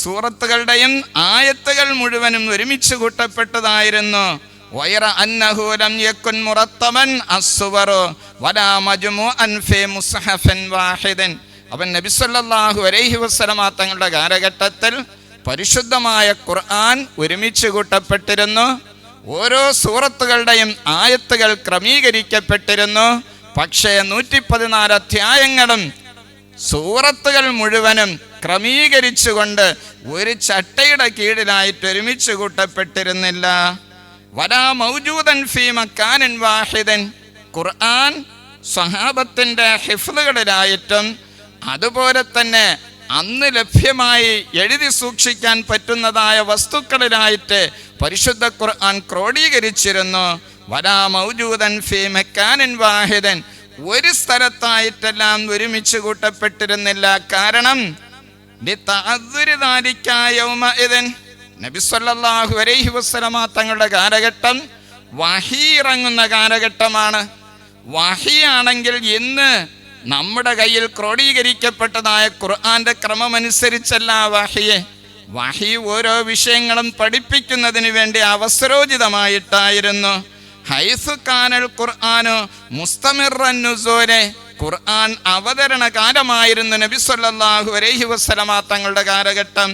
സൂറത്തുകളുടെയും ആയത്തുകൾ മുഴുവനും ഒരുമിച്ച് കൂട്ടപ്പെട്ടതായിരുന്നു. വൈറ അന്നഹു ലം യകുൻ മുറത്തബൻ അസ്സുവറു വലാ മജ്മുഅൻ ഫീ മുസ്ഹഫിൻ വാഹിദിൻ. അവൻ നബി സല്ലല്ലാഹു അലൈഹി വസല്ലമ തങ്ങളുടെ കാലഘട്ടത്തിൽ പരിശുദ്ധമായ ഖുർആൻ ഒരുമിച്ച് കൂട്ടപ്പെട്ടിരുന്നു. ഓരോ സൂറത്തുകളുടെയും ആയത്തുകൾ ക്രമീകരിക്കപ്പെട്ടിരുന്നു. പക്ഷേ 114 അധ്യായങ്ങളും സൂറത്തുകൾ മുഴുവനും ക്രമീകരിച്ചുകൊണ്ട് ഒരു ചട്ടയുടെ കീഴിലായിട്ട് ഒരുമിച്ച് കൂട്ടപ്പെട്ടിരുന്നില്ല. വലാ മൗജൂദൻ ഫീ മക്കാനിൻ വാഹിദൻ, ഖുർആൻ സ്വഹാബത്തിന്റെ ഹിഫ്ളുകളിലായിട്ടും അതുപോലെ തന്നെ അന്ന് ലഭ്യമായി എഴുതി സൂക്ഷിക്കാൻ പറ്റുന്നതായ വസ്തുക്കളിലായിട്ട് പരിശുദ്ധ ഖുർആൻ ക്രോഡീകരിച്ചിരുന്നു. വലാ മൗജൂദൻ ഫീ മക്കാനിൻ വാഹിദൻ, ഒരു സ്ഥലത്തായിട്ടെല്ലാം ഒരുമിച്ച് കൂട്ടപ്പെട്ടിരുന്നില്ല. കാരണം നബി സല്ലല്ലാഹു അലൈഹി വസല്ലമ തങ്ങളുടെ കാലഘട്ടം വഹി ഇറങ്ങുന്ന കാലഘട്ടമാണ്. വഹിയാണെങ്കിൽ ഇന്ന് നമ്മുടെ കയ്യിൽ ക്രോഡീകരിക്കപ്പെട്ടതായ ഖുർആന്റെ ക്രമമനുസരിച്ചല്ല വഹി ഓരോ വിഷയങ്ങളും പഠിപ്പിക്കുന്നതിന് വേണ്ടി അവസരോചിതമായിട്ടായിരുന്നു. ഹൈസു കാനൽ ഖുർആനു മുസ്തമിറൻ നുസൂല്, ഖുർആൻ അവതരണ കാലമായിരുന്നു നബി സല്ലല്ലാഹു അലൈഹി വസല്ലമ തങ്ങളുടെ കാലഘട്ടം.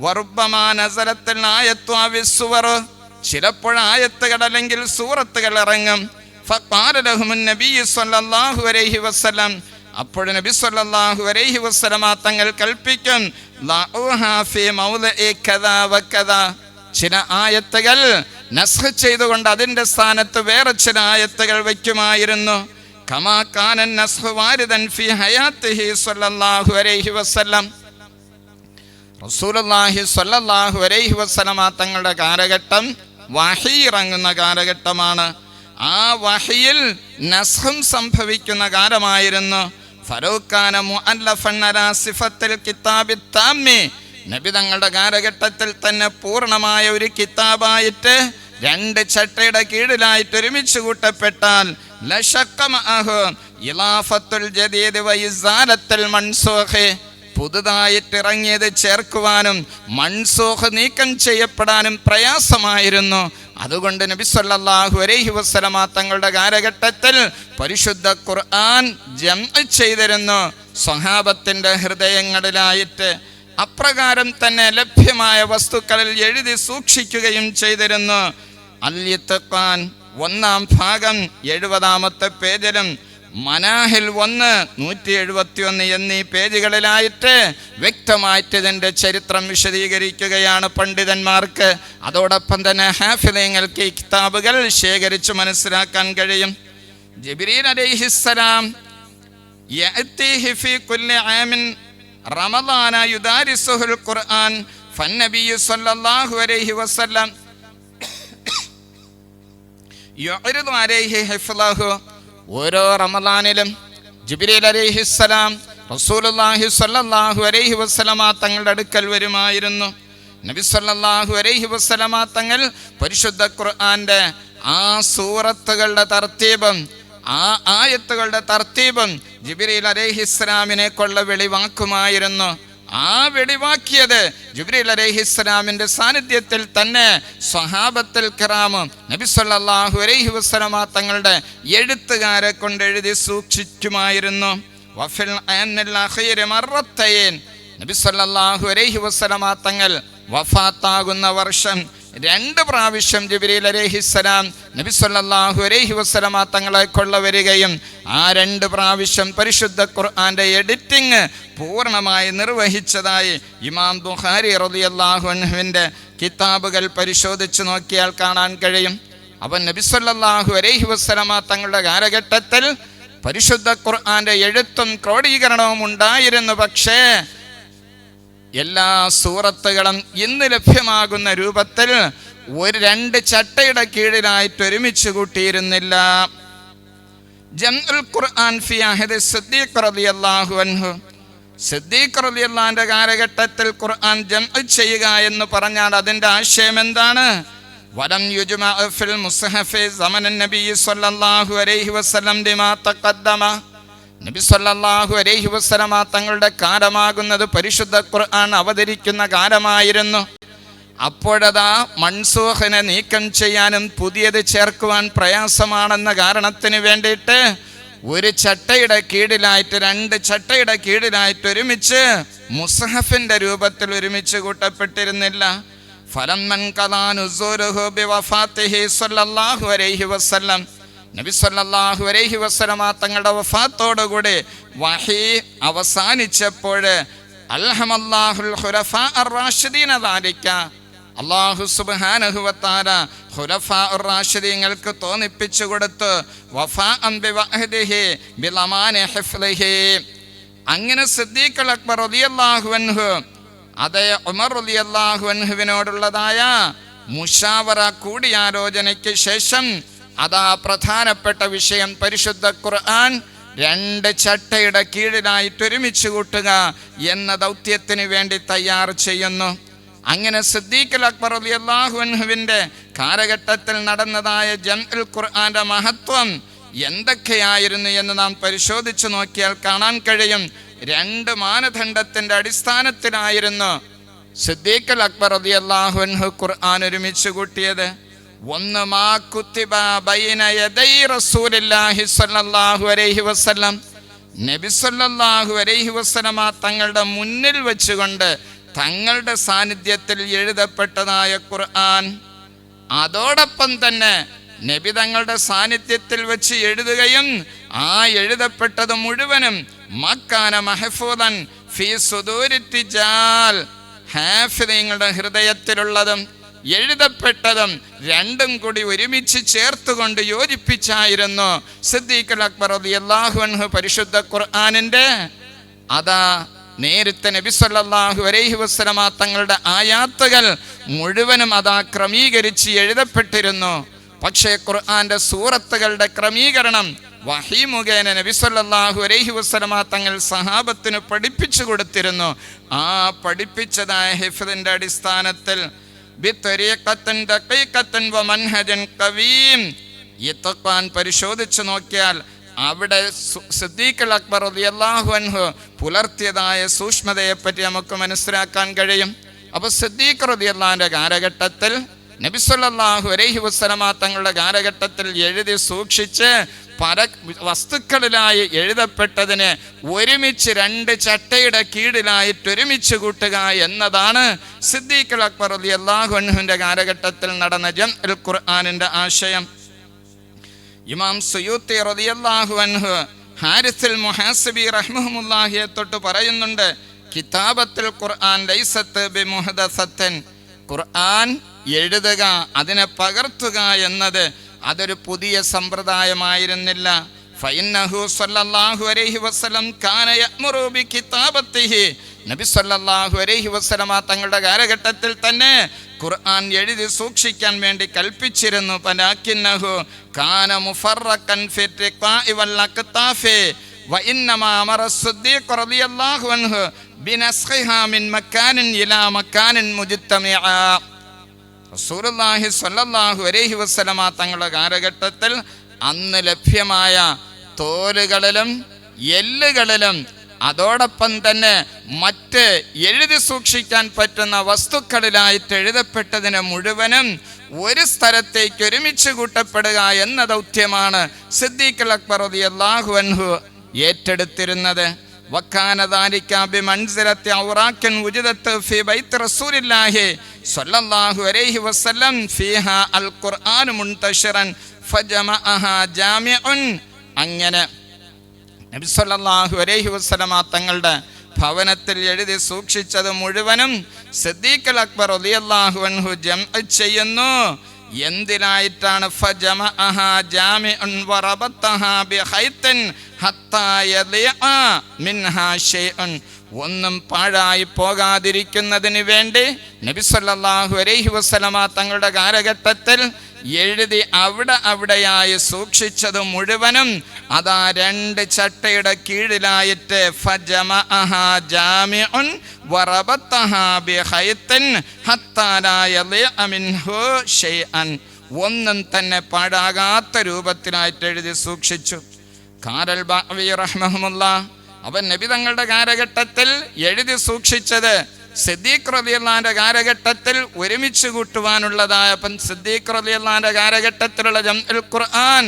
വറുബ്ബമാ നസലത്തുൽ ആയത്തു അവിസ്സുവർ, ചിലപ്പോൾ ആയത്തുകൾ അല്ലെങ്കിൽ സൂറത്തുകൾ ഇറങ്ങും. ഫഖാല ലഹുമുൻ നബി സല്ലല്ലാഹു അലൈഹി വസല്ലം, അപ്പോൾ നബി സല്ലല്ലാഹു അലൈഹി വസല്ലമ തങ്ങൾ കൽപ്പിക്കും, ലഉഹാ ഫീ മൗദിഇ കദാ വകദാ, ചില ആയത്തുകൾ നസ്ഖ് ചെയ്തുകൊണ്ട് അതിൻ്റെ സ്ഥാനത്ത് വേറെ ചില ആയത്തുകൾ വയ്ക്കുമായിരുന്നു. കമാ കാന നസ്ഖ് വാരിദൻ ഫീ ഹയാത്തിഹി സല്ലല്ലാഹു അലൈഹി വസല്ലം, റസൂലുള്ളാഹി സ്വല്ലല്ലാഹു അലൈഹി വസല്ലമ തങ്ങളുടെ കാലഘട്ടം വഹി ഇറങ്ങുന്ന കാലഘട്ടമാണ്. ആ വഹിയിൽ നസ്ഖും സംഭവിക്കുന്ന കാലമായിരുന്നു. ഫറൂഖാന മുഅല്ലഫൻ അലാ സിഫത്തിൽ കിതാബി താമ്മി, നബി തങ്ങളുടെ കാലഘട്ടത്തിൽ തന്നെ പൂർണ്ണമായ ഒരു കിതാബായിട്ട് രണ്ട് ചട്ടയുടെ കീഴിലായിട്ട് ഒരുമിച്ച് കൂട്ടപ്പെട്ടാൽ ലശഖമഅഹു ഇലാഫത്തുൽ ജദീദ് വ ഇസാലത്തുൽ മൻസൂഖ്, പുതുതായിട്ട് ഇറങ്ങിയത് ചേർക്കുവാനും മൻസൂഖ് നീക്കം ചെയ്യപ്പെടാനും പ്രയാസമായിരുന്നു. അതുകൊണ്ട് നബി സല്ലല്ലാഹു അലൈഹി വസല്ലമ തങ്ങളുടെ കാലഘട്ടത്തിൽ പരിശുദ്ധ ഖുർആൻ ജംഅ് ചെയ്തിരുന്നു സ്വഹാബത്തിന്റെ ഹൃദയങ്ങളിലായിട്ട്. അപ്രകാരം തന്നെ ലഭ്യമായ വസ്തുക്കളിൽ എഴുതി സൂക്ഷിക്കുകയും ചെയ്തിരുന്നു. അൽ-ഇത്ഖാൻ 1-ാം ഭാഗം 70-ാമത്തെ പേജിലും മനാഹിൽ 1 171 എന്നീ പേജുകളിലായിട്ട് വ്യക്തമായിട്ട് ഇതിൻ്റെ ചരിത്രം വിശദീകരിക്കുകയാണ് പണ്ഡിതന്മാർക്ക്. അതോടൊപ്പം തന്നെ ഹാഫിളീങ്ങൾക്ക് ഈ കിതാബുകൾ ശേഖരിച്ച് മനസ്സിലാക്കാൻ കഴിയും. ജിബ്രീൽ അലൈഹിസ്സലാം യഅതീഹി ഫീ കുല്ലി ആമിൻ റമളാന യുദാരിസുൽ ഖുർആൻ ഫന്നബിയ്യു സ്വല്ലല്ലാഹു അലൈഹി വസല്ലം യുഅരിദു അലൈഹി ഹിഫ്ളഹു, ഓരോ റമളാനിലും ജിബ്രീൽ അലൈഹിസ്സലാം റസൂലുള്ളാഹി സ്വല്ലല്ലാഹു അലൈഹി വസല്ലമ തങ്ങളുടെ അടുക്കൽ വരുമായിരുന്നു. നബി സ്വല്ലല്ലാഹു അലൈഹി വസല്ലമ തങ്ങൾ പരിശുദ്ധ ഖുർആന്റെ ആ സൂറത്തുകളുടെ തർത്തീബും ആ ആയത്തുകളുടെ തർത്തീബും ജിബ്രീൽ അലൈഹിസ്സലാമിനെ കൊള്ള വെളിവാക്കുമായിരുന്നു. ആ വെളിവാക്കിയത് ജിബ്രീൽ അലൈഹിസ്സലാമിന്റെ സാന്നിധ്യത്തിൽ തന്നെ സ്വഹാബത്തുൽ കിറാമും നബി സല്ലല്ലാഹു അലൈഹി വസല്ലമ തങ്ങളുടെ എഴുത്തുകാരെ കൊണ്ട് എഴുതി സൂക്ഷിക്കുമായിരുന്നു. വഫിൽ ആനിൽ അഖീർ മറത്തൈൻ, നബി സല്ലല്ലാഹു അലൈഹി വസല്ലമ തങ്ങൾ വഫാത്താകുന്ന വർഷം 2 പ്രാവശ്യം ജിബ്രീൽ അലൈഹിസ്സലാം നബി സല്ലല്ലാഹു അലൈഹി വസല്ലമ തങ്ങളെ കൊള്ള വരികയും ആ 2 പ്രാവശ്യം പരിശുദ്ധ ഖുർആന്റെ എഡിറ്റിംഗ് പൂർണ്ണമായി നിർവഹിച്ചതായി ഇമാം ബുഖാരി റളിയല്ലാഹു അൻഹുവിന്റെ കിതാബുകൾ പരിശോധിച്ച് നോക്കിയാൽ കാണാൻ കഴിയും. അവൻ നബി സല്ലല്ലാഹു അലൈഹി വസല്ലമ തങ്ങളുടെ കാലഘട്ടത്തിൽ പരിശുദ്ധ ഖുർആന്റെ എഴുത്തും ക്രോഡീകരണവും ഉണ്ടായിരുന്നു. പക്ഷേ എല്ലാ സൂറത്തുകളും ഇന്ന് ലഭ്യമാകുന്ന രൂപത്തിൽ 2 ചട്ടയുടെ കീഴിലായിട്ട് ഒരുമിച്ച് കൂട്ടിയിരുന്നില്ല. ജംഉൽ ഖുർആൻ ഫി അഹദി സിദ്ദീഖ് റളിയല്ലാഹു അൻഹു, സിദ്ദീഖ് റളിയല്ലാഹുവിന്റെ കാലഘട്ടത്തിൽ ഖുർആൻ ജംഉ ചെയ്യുക എന്ന് പറഞ്ഞാൽ അതിന്റെ ആശയം എന്താണ്? വലം യുജ്മഅ ഫിൽ മുസ്ഹഫി സമനൻ നബി സ്വല്ലല്ലാഹു അലൈഹി വസല്ലം ബിമാ തഖദ്ദമ, നബി സല്ലല്ലാഹു അലൈഹി വസല്ലമ തങ്ങളുടെ കാലമാകുന്നത് പരിശുദ്ധ ഖുർആൻ അവതരിക്കുന്ന കാലമായിരുന്നു. അപ്പോഴതാ മൻസൂഖിനെ നീക്കം ചെയ്യാനും പുതിയത് ചേർക്കുവാൻ പ്രയാസമാണെന്ന കാരണത്തിന് വേണ്ടിയിട്ട് 1 ചട്ടയുടെ കീഴിലായിട്ട് 2 ചട്ടയുടെ കീഴിലായിട്ട് ഒരുമിച്ച് മുസ്ഹഫിന്റെ രൂപത്തിൽ ഒരുമിച്ച് കൂട്ടപ്പെട്ടിരുന്നില്ല. ഫലമ്മൻ ഖദാ നുസൂലുഹു ബിവഫാത്തിഹി സ്വല്ലല്ലാഹു അലൈഹി വസല്ലം, നബി സല്ലല്ലാഹു അലൈഹി വസല്ലമ തങ്ങളുടെ വഫാത്തോടുകൂടി വഹി അവസാനിച്ചപ്പോൾ അൽഹമല്ലാഹുൽ ഖുലഫാ അർ-റാഷിദീന ദാലിക, അല്ലാഹു സുബ്ഹാനഹു വ തആല ഖുലഫാ അർ-റാഷിദീങ്ങൾക്ക് തോന്നിപ്പിച്ചു കൊടുത്തു വഫാഅൻ ബിവഅഹദിഹി ബിളമാനി ഹിഫ്ളിഹി, അങ്ങനെ സിദ്ദീഖുൽ അക്ബർ റളിയല്ലാഹു അൻഹു അതേ ഉമർ റളിയല്ലാഹു അൻഹുവിനോടുള്ളതായ മുശാവറ കൂടിയാലോചനയ്ക്ക് ശേഷം അതാ പ്രധാനപ്പെട്ട വിഷയം പരിശുദ്ധ ഖുർആൻ 2 ചട്ടയുടെ കീഴിലായിട്ട് ഒരുമിച്ച് കൂട്ടുക എന്ന ദൗത്യത്തിന് വേണ്ടി തയ്യാർ ചെയ്യുന്നു. അങ്ങനെ സിദ്ദീഖുൽ അക്ബർ റളിയല്ലാഹു അൻഹുവിന്റെ കാലഘട്ടത്തിൽ നടന്നതായ ജംഉൽ ഖുർആന്റെ മഹത്വം എന്തൊക്കെയായിരുന്നു എന്ന് നാം പരിശോധിച്ചു നോക്കിയാൽ കാണാൻ കഴിയും. 2 മാനദണ്ഡത്തിന്റെ അടിസ്ഥാനത്തിലായിരുന്നു സിദ്ദീഖുൽ അക്ബർ റളിയല്ലാഹു അൻഹു ഖുർആൻ ഒരുമിച്ച് കൂട്ടിയത്. ഒന്ന്, മാ കുത്തിബ ബൈന യദൈ റസൂലില്ലാഹി സ്വല്ലല്ലാഹു അലൈഹി വസല്ലം, നബി സ്വല്ലല്ലാഹു അലൈഹി വസല്ലമ തങ്ങളുടെ മുന്നിൽ വെച്ചുകൊണ്ട് തങ്ങളുടെ സാന്നിധ്യത്തിൽ എഴുതപ്പെട്ടതായ ഖുർആൻ. അതോടൊപ്പം തന്നെ നബി തങ്ങളുടെ സാന്നിധ്യത്തിൽ വെച്ച് എഴുതുകയും ആ എഴുതപ്പെട്ടത് മുഴുവനും മക്കാന മഹ്ഫൂദൻ ഫീ സുദൂരി റിജാൽ, ഹാഫിദീങ്ങളുടെ ഹൃദയത്തിലുള്ളതും എഴുതപ്പെട്ടതും രണ്ടും കൂടി ഒരുമിച്ച് ചേർത്തുകൊണ്ട് യോജിപ്പിച്ചായിരുന്നു സിദ്ദീഖുൽ അക്ബർ റളിയല്ലാഹു അൻഹു പരിശുദ്ധ ഖുർആനിന്റെ അതാ നേരത്തെ നബി സല്ലല്ലാഹു അലൈഹി വസല്ലമ തങ്ങളുടെ ആയാത്തുകൾ മുഴുവനും അതാ ക്രമീകരിച്ച് എഴുതപ്പെട്ടിരുന്നു. പക്ഷേ ഖുർആന്റെ സൂറത്തുകളുടെ ക്രമീകരണം വഹീ മുഖേന നബി സല്ലല്ലാഹു അലൈഹി വസല്ലമ തങ്ങൾ സഹാബത്തിന് പഠിപ്പിച്ചു കൊടുത്തിരുന്നു. ആ പഠിപ്പിച്ചതായ ഹിഫ്ദിന്റെ അടിസ്ഥാനത്തിൽ ബിത്വരീഖത്തിൻ ദഖീഖത്തിൻ വമൻഹജൻ ഖവീം ഈ ഖുർആൻ പരിശോധിച്ചു നോക്കിയാൽ അവിടെ സിദ്ദീഖുൽ അക്ബർ റളിയല്ലാഹു അൻഹു പുലർത്തിയതായ സൂക്ഷ്മതയെ പറ്റി നമുക്ക് മനസ്സിലാക്കാൻ കഴിയും. അപ്പോൾ സിദ്ദീഖ് റളിയല്ലാഹുവിന്റെ കാലഘട്ടത്തിൽ നബി സല്ലല്ലാഹു അലൈഹി വസല്ലമ തങ്ങളുടെ കാലഘട്ടത്തിൽ എഴുതി സൂക്ഷിച്ച് പല വസ്തുക്കളിലായി എഴുതപ്പെട്ടതിന് ഒരുമിച്ച് 2 ചട്ടയുടെ കീഴിലായിട്ട് ഒരുമിച്ച് കൂട്ടുക എന്നതാണ് സിദ്ദീഖുൽ അക്ബർ റളിയല്ലാഹു അൻഹുവിന്റെ കാലഘട്ടത്തിൽ നടന്ന ജംഉൽ ഖുർആനിന്റെ ആശയം. ഇമാം സുയൂത്തി റളിയല്ലാഹു അൻഹു ഹാരിസുൽ മുഹാസിബി റഹ്മഹുല്ലാഹിയെ തൊട്ട് പറയുന്നുണ്ട്, കിതാബത്തുൽ ഖുർആൻ ലൈസത്ത് ബിമുഹദസത്തിൻ, ഖുർആൻ എഴുതുക അതിനെ പകർത്തുക എന്നത് അതൊരു പുതിയ സമ്പ്രദായമായിരുന്നില്ല. ഫഇന്നഹു സ്വല്ലല്ലാഹു അലൈഹി വസല്ലം കാന യഅ്മുറു ബികിതാബത്തിഹി, നബി സ്വല്ലല്ലാഹു അലൈഹി വസല്ലമ തങ്ങളുടെ കാലഘട്ടത്തിൽ തന്നെ ഖുർആൻ എഴുതി സൂക്ഷിക്കാൻ വേണ്ടി കൽപ്പിച്ചിരുന്നു. ഫലാകിന്നഹു കാന മുഫറഖൻ ഫി റിഖാഇ വൽ അഖ്താഫി വഇന്നമാ അമറ സിദ്ദീഖ് റളിയല്ലാഹു അൻഹു ബിനസ്ഖിഹാ മിൻ മക്കാനിൻ ഇലാ മക്കാനിൻ മുജ്തമിഅ. റസൂലുള്ളാഹി സ്വല്ലല്ലാഹു അലൈഹി വസല്ലമ തങ്ങളുടെ കാലഘട്ടത്തിൽ അന്ന് ലഭ്യമായ തോലുകളിലും എല്ലുകളിലും അതോടൊപ്പം തന്നെ മറ്റ് എഴുതി സൂക്ഷിക്കാൻ പറ്റുന്ന വസ്തുക്കളിലായിട്ട് എഴുതപ്പെട്ടതിന് മുഴുവനും ഒരു സ്ഥലത്തേക്ക് ഒരുമിച്ച് കൂട്ടപ്പെടുക എന്ന ദൗത്യമാണ് സിദ്ദീഖുൽ അക്ബർ റളിയല്ലാഹു അൻഹു ഏറ്റെടുത്തിരുന്നത്. വക്കാന ദാലിക ബിമൻസിലത്തി ഔറാഖിൻ വുജിദത്ത് ഫീ ബൈത്ത് റസൂലില്ലാഹി സ്വല്ലല്ലാഹു അലൈഹി വസല്ലം ഫീഹാ അൽ ഖുർആൻ മുൻതശിറൻ ഫജമഅഹാ ജാമിഉൻ. അങ്ങനെ നബി സല്ലല്ലാഹു അലൈഹി വസല്ലമ തങ്ങളുടെ ഭവനത്തിൽ എഴുതി സൂക്ഷിച്ചത് മുഴുവനും സിദ്ദീഖുൽ അക്ബർ റളിയല്ലാഹു അൻഹു ജംഅ ചെയ്യുന്നു. എന്തിനായിട്ടാണ്? ഫജമഅഹാ ജാമിഉൻ വറബത്തഹാ ബിഖൈത്തിൻ ഹത്താ യളിഅ മിൻഹാ ഷൈഉൻ, ഒന്നും പാഴായി പോകാതിരിക്കുന്നതിന് വേണ്ടി നബി സല്ലല്ലാഹു അലൈഹി വസല്ലമ തങ്ങളുടെ കാലഘട്ടത്തിൽ എഴുതി അവിടെയായി സൂക്ഷിച്ചത് മുഴുവനും അതാ 2 ചട്ടയുടെ കീഴിലായിട്ട് ഫജമഅഹാ ജാമിഉൻ വറബത്തഹാ ബിഖൈത്തിൻ ഹത്താ ലാ യളിഅ മിൻഹു ഷൈഅൻ, ഒന്നും തന്നെ പാഴാകാത്ത രൂപത്തിലായിട്ട് എഴുതി സൂക്ഷിച്ചു. ഖാലൽ ബഅവി റഹ്മഹുല്ലാഹ്, അവൻ നബി തങ്ങളുടെ കാലഘട്ടത്തിൽ എഴുതി സൂക്ഷിച്ചത് സിദ്ദീഖ് റളിയല്ലാഹുവിന്റെ കാലഘട്ടത്തിൽ ഒരുമിച്ച് കൂട്ടുവാനുള്ളതായ സിദ്ദീഖ് റളിയല്ലാഹുവിന്റെ കാലഘട്ടത്തിലുള്ള ജംഉൽ ഖുർആൻ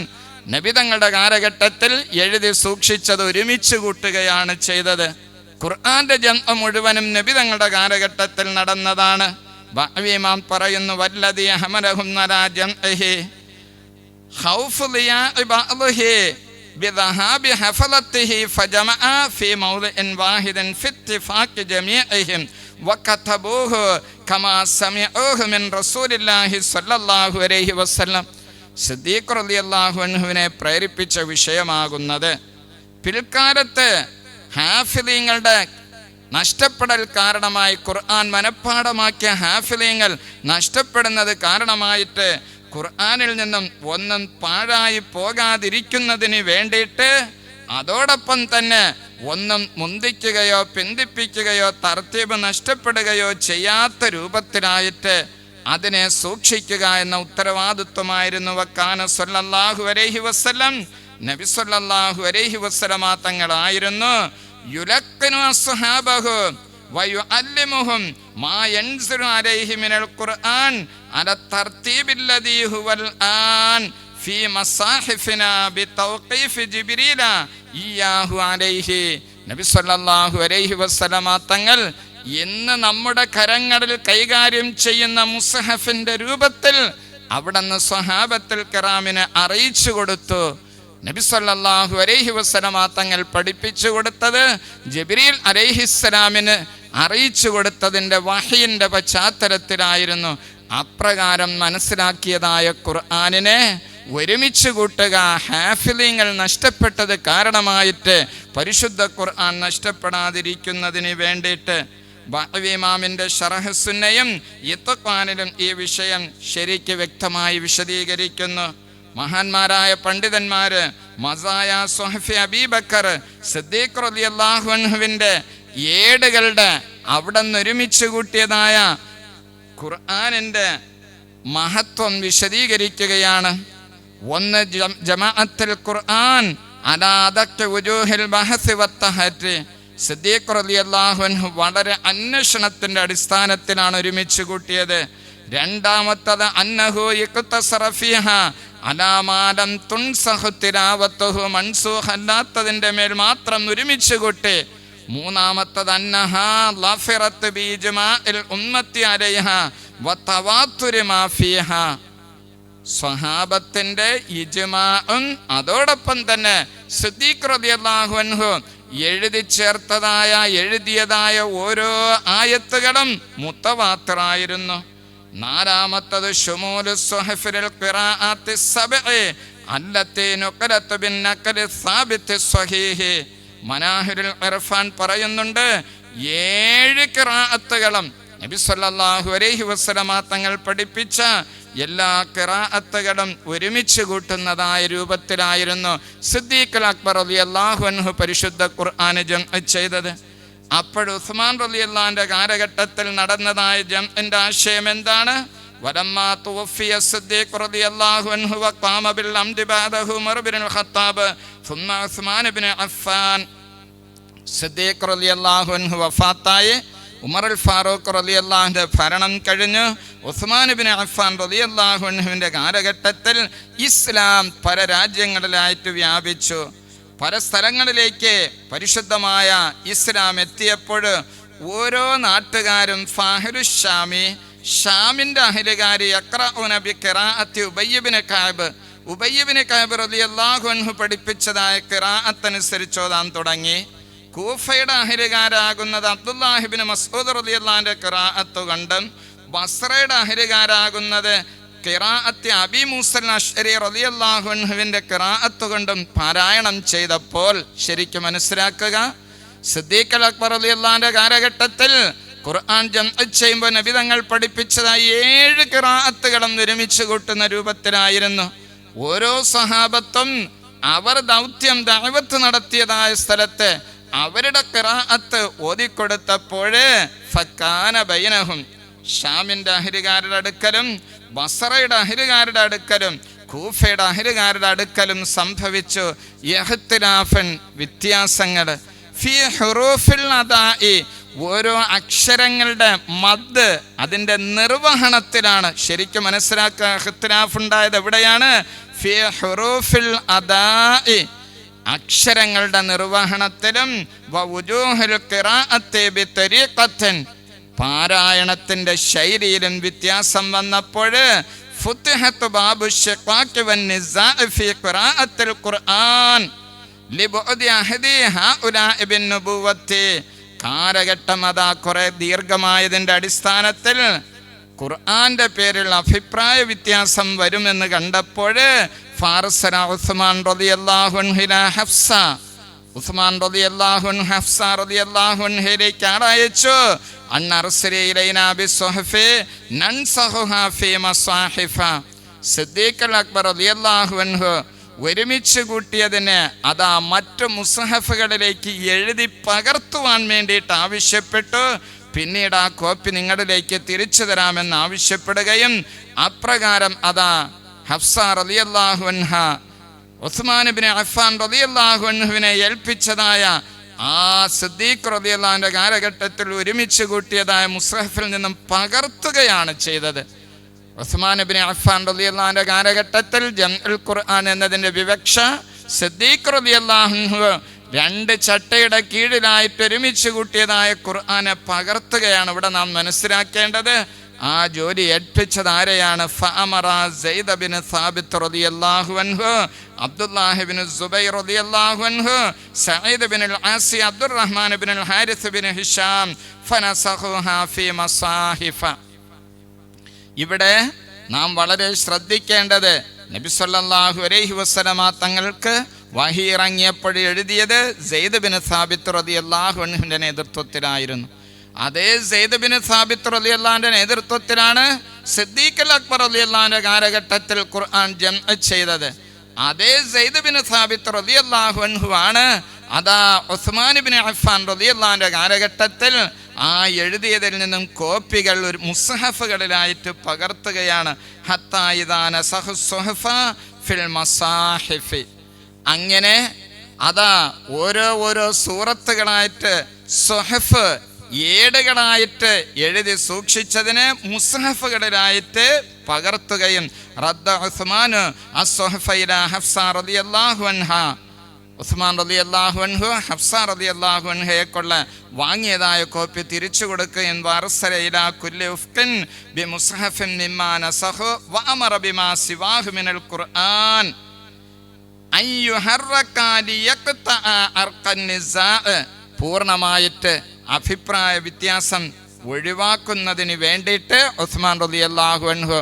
നബി തങ്ങളുടെ കാലഘട്ടത്തിൽ എഴുതി സൂക്ഷിച്ചത് ഒരുമിച്ച് കൂട്ടുകയാണ് ചെയ്തത്. ഖുർആന്റെ ജംഅ മുഴുവനും നബി തങ്ങളുടെ കാലഘട്ടത്തിൽ നടന്നതാണ്. ബഅവി ഇമാം പറയുന്നു, വല്ലദീ ഹമലഹും അലാ ജംഇഹി ഖൗഫു ളിയാഇ ബഅദിഹി ബിദഹാബി ഹഫലത്തിഹി ഫജമഅ ഫീ മൗദിഇൻ വാഹിദിൻ ഫി ഇത്തിഫാഖി ജമീഇഹിം വകതബൂഹു കമാ സമിഊഹു മിൻ റസൂലില്ലാഹി സ്വല്ലല്ലാഹു അലൈഹി വസല്ലം. സിദ്ദീഖ് റളിയല്ലാഹു അൻഹുവിനെ പ്രേരിപ്പിച്ച വിഷയമാകുന്നത് പിൽക്കാലത്ത് ഹാഫിളീങ്ങളുടെ നഷ്ടപ്പെടൽ കാരണമായി, ഖുർആൻ മനഃപ്പാഠമാക്കിയ ഹാഫിളീങ്ങൾ നഷ്ടപ്പെടുന്നത് കാരണമായിട്ട് ഖുർആനിൽ നിന്നും ഒന്നും പാഴായി പോകാതിരിക്കുന്നതിന് വേണ്ടിയിട്ട് അതോടൊപ്പം തന്നെ ഒന്നും മുന്തിക്കുകയോ പിന്തിപ്പിക്കുകയോ തർത്തീബ് നഷ്ടപ്പെടുകയോ ചെയ്യാത്ത രൂപത്തിലായിട്ട് അതിനെ സൂക്ഷിക്കുക എന്ന ഉത്തരവാദിത്വമായിരുന്നു വക്കാന സല്ലല്ലാഹു അലൈഹി വസല്ലം, നബി സല്ലല്ലാഹു അലൈഹി വസല്ലമ തങ്ങളായിരുന്നു യുലഖ്ഖിനു അസ്ഹാബഹു വയുഅല്ലിമുഹും മാ യൻസിലു അലൈഹി മിനൽ ഖുർആൻ അല തർതീബില്ലദീ ഹുവൽ ആൻ ഫീ മസാഹിഫിനാ ബിതൗഖീഫ് ജിബ്രീല ഇയ്യാഹു അലൈഹി. നബി സല്ലല്ലാഹു അലൈഹി വസല്ലമ തങ്ങൾ ഇന്ന് നമ്മുടെ കരങ്ങളിൽ കൈകാര്യം ചെയ്യുന്ന മുസ്ഹഫിന്റെ രൂപത്തിൽ അവിടുന്ന് സ്വഹാബത്തുൽ കിറാമിനെ അറിയിച്ചു കൊടുത്തു. നബി സല്ലല്ലാഹു അലൈഹി വസല്ലമ തങ്ങൾ പഠിപ്പിച്ചു കൊടുത്തത് ജിബ്രീൽ അലൈഹിസ്സലാമിന് അറിയിച്ചു കൊടുത്തതിൻ്റെ വഹയിൻ്റെ പശ്ചാത്തലത്തിലായിരുന്നു. അപ്രകാരം മനസ്സിലാക്കിയതായ ഖുർആനിനെ ഒരുമിച്ച് കൂട്ടുക, ഹാഫിളീങ്ങൾ നഷ്ടപ്പെട്ടത് കാരണമായിട്ട് പരിശുദ്ധ ഖുർആൻ നഷ്ടപ്പെടാതിരിക്കുന്നതിന് വേണ്ടിയിട്ട് ബഅവി ഇമാമിൻ്റെ ശറഹ് സുന്നയും ഇത്ഖാനിലും ഈ വിഷയം ശരിക്ക് വ്യക്തമായി വിശദീകരിക്കുന്നു. മഹാന്മാരായ പണ്ഡിതന്മാര് മസായ സുഹഫി അബീബക്കർ സിദ്ദീഖ് റളിയല്ലാഹു അൻഹുവിൻ്റെ ഏടുകളുടെ അവിടെ നിന്ന് ഒരുമിച്ച് കൂട്ടിയതായ ഖുർആനിൻ്റെ മഹത്വം വിശദീകരിക്കുകയാണ്. ഒന്ന് ജമാഅത്തുൽ ഖുർആൻ അലാ ദക്ക വുജൂഹിൽ ബഹസ് വത്തഹരി. സിദ്ദീഖ് റളിയല്ലാഹു അൻഹു വളരെ അന്വേഷണത്തിന്റെ അടിസ്ഥാനത്തിലാണ് ഒരുമിച്ച് കൂട്ടിയത്. രണ്ടാമത്തത് അന്നഹു ഇഖ്തസറ ഫീഹാ അലാ മാ ലം തുൻസഖു തിലാവത്തുഹു, മൻസൂഖ് അല്ലാത്തതിന്റെ മേൽ മാത്രം ഒരുമിച്ച് കൂട്ടി. മൂന്നാമത്തത് അന്നഹാ ലഫിറത്ത് ബിഇജ്മാഇൽ ഉമ്മത്തി അലൈഹാ വതവാത്തുരി മാ ഫീഹാ, സ്വഹാബത്തിന്റെ ഇജ്മാഉം അതോടൊപ്പം തന്നെ സിദ്ദീഖ് റളിയല്ലാഹു അൻഹു എഴുതിയതായ ഓരോ ആയത്തുകളും മുത്തവാത്തിറായിരുന്നു. നാലാമത്തത് ശുമൂലു സുഹഫിൽ ഖിറാഅത്തി സബ്ഇ അല്ലത്തി നുഖലത്ത് ബിൻ നഖലി സാബിത്തി സ്വഹീഹി. മനാഹിറുൽ ഇർഫാൻ പറയുന്നുണ്ട് 7 ഖിറാഅത്തുകളും നബി സല്ലല്ലാഹു അലൈഹി വസല്ലമ തങ്ങൾ പഠിപ്പിച്ച എല്ലാ ഖിറാഅത്തുകളും ഒരുമിച്ച് കൂട്ടുന്നതായ രൂപത്തിലായിരുന്നു സിദ്ദീഖുൽ അക്ബർ റളിയല്ലാഹു അൻഹു പരിശുദ്ധ ഖുർആൻ ജംഅ് ചെയ്തത്. അപ്പോൾ ഉസ്മാൻ റളിയല്ലാഹുവിന്റെ കാലഘട്ടത്തിൽ നടന്നതായ ജംഇന്റെ ആശയം എന്താണ്? വലമ്മാ തുവഫിയ സിദ്ദീഖ് റളിയല്ലാഹു അൻഹു വഖാമ ബിൽ അംദി ബഅദഹു ഉമർ ഇബ്നുൽ ഖത്താബ് സുമ്മ ഉസ്മാൻ ഇബ്നു അഫ്ഫാൻ. സിദ്ദീഖ് റളിയല്ലാഹു അൻഹു വഫാത്തായി, ഉമറുൽ ഫാറൂഖ് റളിയല്ലാഹുവിന്റെ ഭരണം കഴിഞ്ഞു. ഉസ്മാൻ ഇബ്നു അഫ്ഫാൻ റളിയല്ലാഹു അൻഹുവിന്റെ കാലഘട്ടത്തിൽ ഇസ്ലാം പല രാജ്യങ്ങളിലായിട്ട് വ്യാപിച്ചു. പല സ്ഥലങ്ങളിലേക്ക് പരിശുദ്ധമായ ഇസ്ലാം എത്തിയപ്പോൾ ഓരോ നാട്ടുകാരും ഫാഹിറുശ്ശാമി, ഷാമിൻ്റെ അഹലുകാർ യഖ്റഊന ബിഖിറാഅത്തി ഉബയ്യ് ഇബ്നു കഅബ് റളിയല്ലാഹു അൻഹു പഠിപ്പിച്ചതായ ഖിറാഅത്തനുസരിച്ച് ഓതാൻ തുടങ്ങി. കൂഫയുടെ അഹലുകാരാകുന്നത് അബ്ദുല്ലാഹി ഇബ്നു മസ്ഊദ് റളിയല്ലാഹുവിന്റെ ഖിറാഅത്ത് കണ്ടും ബസ്രയുടെ അഹലുകാരാകുന്നത് ഖിറാഅത്തി അബീ മൂസൽ അശ്അരി റളിയല്ലാഹു അൻഹുവിന്റെ ഖിറാഅത്ത് കൊണ്ടും പാരായണം ചെയ്തപ്പോൾ ശരിക്കും മനസ്സിലാക്കുക, സിദ്ദീഖ് അക്ബർ റളിയല്ലാഹുവിന്റെ കാലഘട്ടത്തിൽ ഖുർആൻ ജംഅ് ചെയ്യുമ്പോൾ നബി തങ്ങൾ പഠിപ്പിച്ചതായി 7 ഖിറാഅത്തുകളും ഒരുമിച്ച് കൂട്ടുന്ന രൂപത്തിലായിരുന്നു. ഓരോ സഹാബത്തും അവർ ദൗത്യം ദഅവത്ത് നടത്തിയതായ സ്ഥലത്ത് അവരുടെ ഖിറാഅത്ത് ഓതിക്കൊടുത്തപ്പോൾ ഫക്കാന ബൈനഹും, ഷാമിൻ്റെ അഹലുകാരുടെ അടുക്കലും ബസ്രയുടെ അഹലുകാരുടെ അടുക്കലും കൂഫയുടെ അഹലുകാരുടെ അടുക്കലും സംഭവിച്ചു ഇഖ്തിലാഫൻ, വ്യത്യാസങ്ങൾ. ഫീ ഹുറൂഫിൽ അദാഇ, ഓരോ അക്ഷരങ്ങളുടെ മദ് അതിൻ്റെ നിർവഹണത്തിലാണ് ശരിക്കും മനസ്സിലാക്കുക. ഇഖ്തിലാഫ് ഉണ്ടായത് എവിടെയാണ്? ഫീ ഹുറൂഫിൽ അദാഇ, അക്ഷരങ്ങളുടെ നിർവഹണത്തിലും വവുജൂഹുൽ ഖിറാഅത്തി ബിതരീഖത്തിൻ, പാരായണത്തിന്റെ ശൈലിയിലും വ്യത്യാസം വന്നപ്പോൾ ഫുത്തിഹത്ത് ബാബു ശിഖാഖ് വന്നിസാഅ ഫീ ഖിറാഅത്തിൽ ഖുർആൻ ലിബുഅദി അഹദി ഹഉലാഇ ബിന്നുബുവത്തി, കാലഘട്ടം അതാ കുറെ ദീർഘമായതിൻ്റെ അടിസ്ഥാനത്തിൽ ഖുർആന്റെ പേരിൽ അഭിപ്രായ വ്യത്യാസം വരുമെന്ന് കണ്ടപ്പോൾ ഫാർസല ഉസ്മാൻ റളിയല്ലാഹു അൻഹു ഇലാ ഹഫ്സ, ഉസ്മാൻ റളിയല്ലാഹു അൻഹു ഹഫ്സ റളിയല്ലാഹു അൻഹയിലേക്ക് ആളയച്ചു. അൻഅർസലി ഇലൈനാ ബിസ്സുഹഫി നൻസഹുഹാ ഫീ മസാഹിഫ. സിദ്ദീഖുൽ അക്ബർ റളിയല്ലാഹു അൻഹു ഒരുമിച്ച് കൂട്ടിയതിന് അതാ മറ്റു മുസ്ഹഫുകളിലേക്ക് എഴുതി പകർത്തുവാൻ വേണ്ടിയിട്ട് ആവശ്യപ്പെട്ടു. പിന്നീട് ആ കോപ്പി നിങ്ങളിലേക്ക് തിരിച്ചു തരാമെന്ന് ആവശ്യപ്പെടുകയും അപ്രകാരം അതാ ഹഫ്സ റളിയല്ലാഹു അൻഹ ഉസ്മാൻ ഇബ്നു അഫ്ഫാൻ റളിയല്ലാഹു അൻഹുവിനെ ഏൽപ്പിച്ചതായ ആ സിദ്ദീഖ് റളിയല്ലാഹുവിന്റെ കാലഘട്ടത്തിൽ ഒരുമിച്ച് കൂട്ടിയതായ മുസ്ഹഫിൽ നിന്നും പകർത്തുകയാണ് ചെയ്തത്. ഉസ്മാൻ ഇബ്നു അഫ്ഫാൻ റളിയല്ലാഹുവിന്റെ കാലഘട്ടത്തിൽ ജംഉൽ ഖുർആൻ എന്നതിന്റെ വിവക്ഷ സിദ്ദീഖ് റളിയല്ലാഹു അൻഹു 2 ചട്ടയുടെ കീഴിലായിട്ട് ഒരുമിച്ച് കൂട്ടിയതായ ഖുർആനെ പകർത്തുകയാണ് ഇവിടെ നാം മനസ്സിലാക്കേണ്ടത്. ആ ജോലി ഏൽപ്പിച്ചത് ആരെയാണ്? ഫഅമറ സയ്യിദ് ഇബ്നു സാബിത്ത് റളിയല്ലാഹു അൻഹു, അബ്ദുല്ലാഹി ഇബ്നു സുബൈർ റളിയല്ലാഹു അൻഹു, സഈദ് ഇബ്നുൽ ആസി, അബ്ദുറഹ്മാൻ ഇബ്നുൽ ഹാരിസ് ഇബ്നു ഹിഷാം ഫനസഖുഹാ ഫീ മസാഹിഫ. ഇവിടെ നാം വളരെ ശ്രദ്ധിക്കേണ്ടത് നബി സല്ലല്ലാഹു അലൈഹി വസല്ലമ തങ്ങൾക്ക് വഹി ഇറങ്ങിയപ്പോൾ എഴുതിയത് സയ്യിദ് ഇബ്നു സാബിത്ത് റളിയല്ലാഹു അൻഹുവിന്റെ നേതൃത്വത്തിലായിരുന്നു. അതേ സയ്യിദ് ഇബ്നു സാബിത്ത് റളിയല്ലാഹുവിന്റെ നേതൃത്വത്തിലാണ് സിദ്ദീഖുൽ അക്ബർ റളിയല്ലാഹുവിന്റെ കാലഘട്ടത്തിൽ ഖുർആൻ ജംഅ ചെയ്തത്. അതേ സയ്യിദ് ഇബ്നു സാബിത്ത് റളിയല്ലാഹു അൻഹു ആണ് അതാ ഉസ്മാൻ ഇബ്നു അഫ്ഫാൻ റളിയല്ലാഹുവിന്റെ കാലഘട്ടത്തിൽ ആ എഴുതിയതിൽ നിന്നും കോപ്പികൾ ഒരു മുസ്ഹഫുകളിലായിട്ട് പകർത്തുകയാണ്. ഹത്താ ഇദാ നസഖു സുഹഫ ഫിൽ മസാഹിഫി. അങ്ങനെ അതാ ഓരോ സൂറത്തുകളായിട്ട് സുഹഫ് ഏടുകളായിട്ട് എഴുതി സൂക്ഷിച്ചതിനെ മുസ്ഹഫുകളിലായിട്ട് പകർത്തുകയും റദ്ദ ഉസ്മാൻ അസ്സുഹഫ ഇലാ ഹഫ്സ റളിയല്ലാഹു അൻഹ. ഉസ്മാൻ റളിയല്ലാഹു അൻഹു ഹഫ്സ റളിയല്ലാഹു അൻഹയെക്കൊള്ള വാങ്ങിയതായ കോപ്പി തിരിച്ചു കൊടുക്കുകയും വഅർസല ഇലാ കുല്ലി ഉഫ്കിൻ ബിമുസ്ഹഫിൻ മിമ്മാ നസഖു വഅമറ ബിമാ സിവാഹു മിനൽ ഖുർആൻ അയ്യുഹറക ലിയഖ്തഅ അർഖൻ നിസാ. പൂർണ്ണമായിട്ട് അഭിപ്രായ വ്യത്യാസം ഒഴിവാക്കുന്നതിന് വേണ്ടിയിട്ട് ഉസ്മാൻ റളിയല്ലാഹു അൻഹു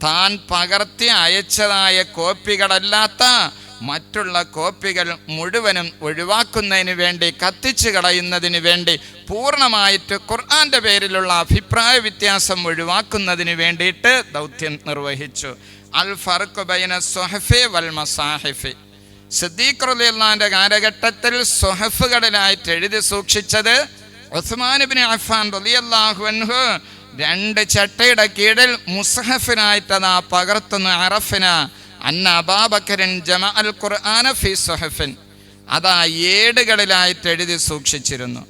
താൻ പകർത്തി അയച്ചതായ കോപ്പികളല്ലാത്ത മറ്റുള്ള കോപ്പികൾ മുഴുവനും ഒഴിവാക്കുന്നതിന് വേണ്ടി, കത്തിച്ചു കളയുന്നതിന് വേണ്ടി, പൂർണ്ണമായിട്ട് ഖുർആന്റെ പേരിലുള്ള അഭിപ്രായ വ്യത്യാസം ഒഴിവാക്കുന്നതിന് വേണ്ടിയിട്ട് ദൗത്യം നിർവഹിച്ചു. അൽ ഫർഖു ബൈന സുഹഫി വൽ മസാഹിഫി. സിദ്ദീഖ് റളിയല്ലാഹുവിന്റെ കാലഘട്ടത്തിൽ സുഹഫുകളിലായിട്ട് എഴുതി സൂക്ഷിച്ചത് ഉസ്മാൻ ഇബ്നു അഫ്ഫാൻ റളിയല്ലാഹു അൻഹു 2 ചട്ടയുടെ കീഴിൽ മുസ്ഹഫിനായിട്ട് അതാ പകർത്തുന്ന അറഫിന അന്ന അബൂബക്കറിൻ ജമഅൽ ഖുർആന ഫീ സുഹഫിൻ. അതാ ഏടുകളിലായിട്ട് എഴുതി സൂക്ഷിച്ചിരുന്നു.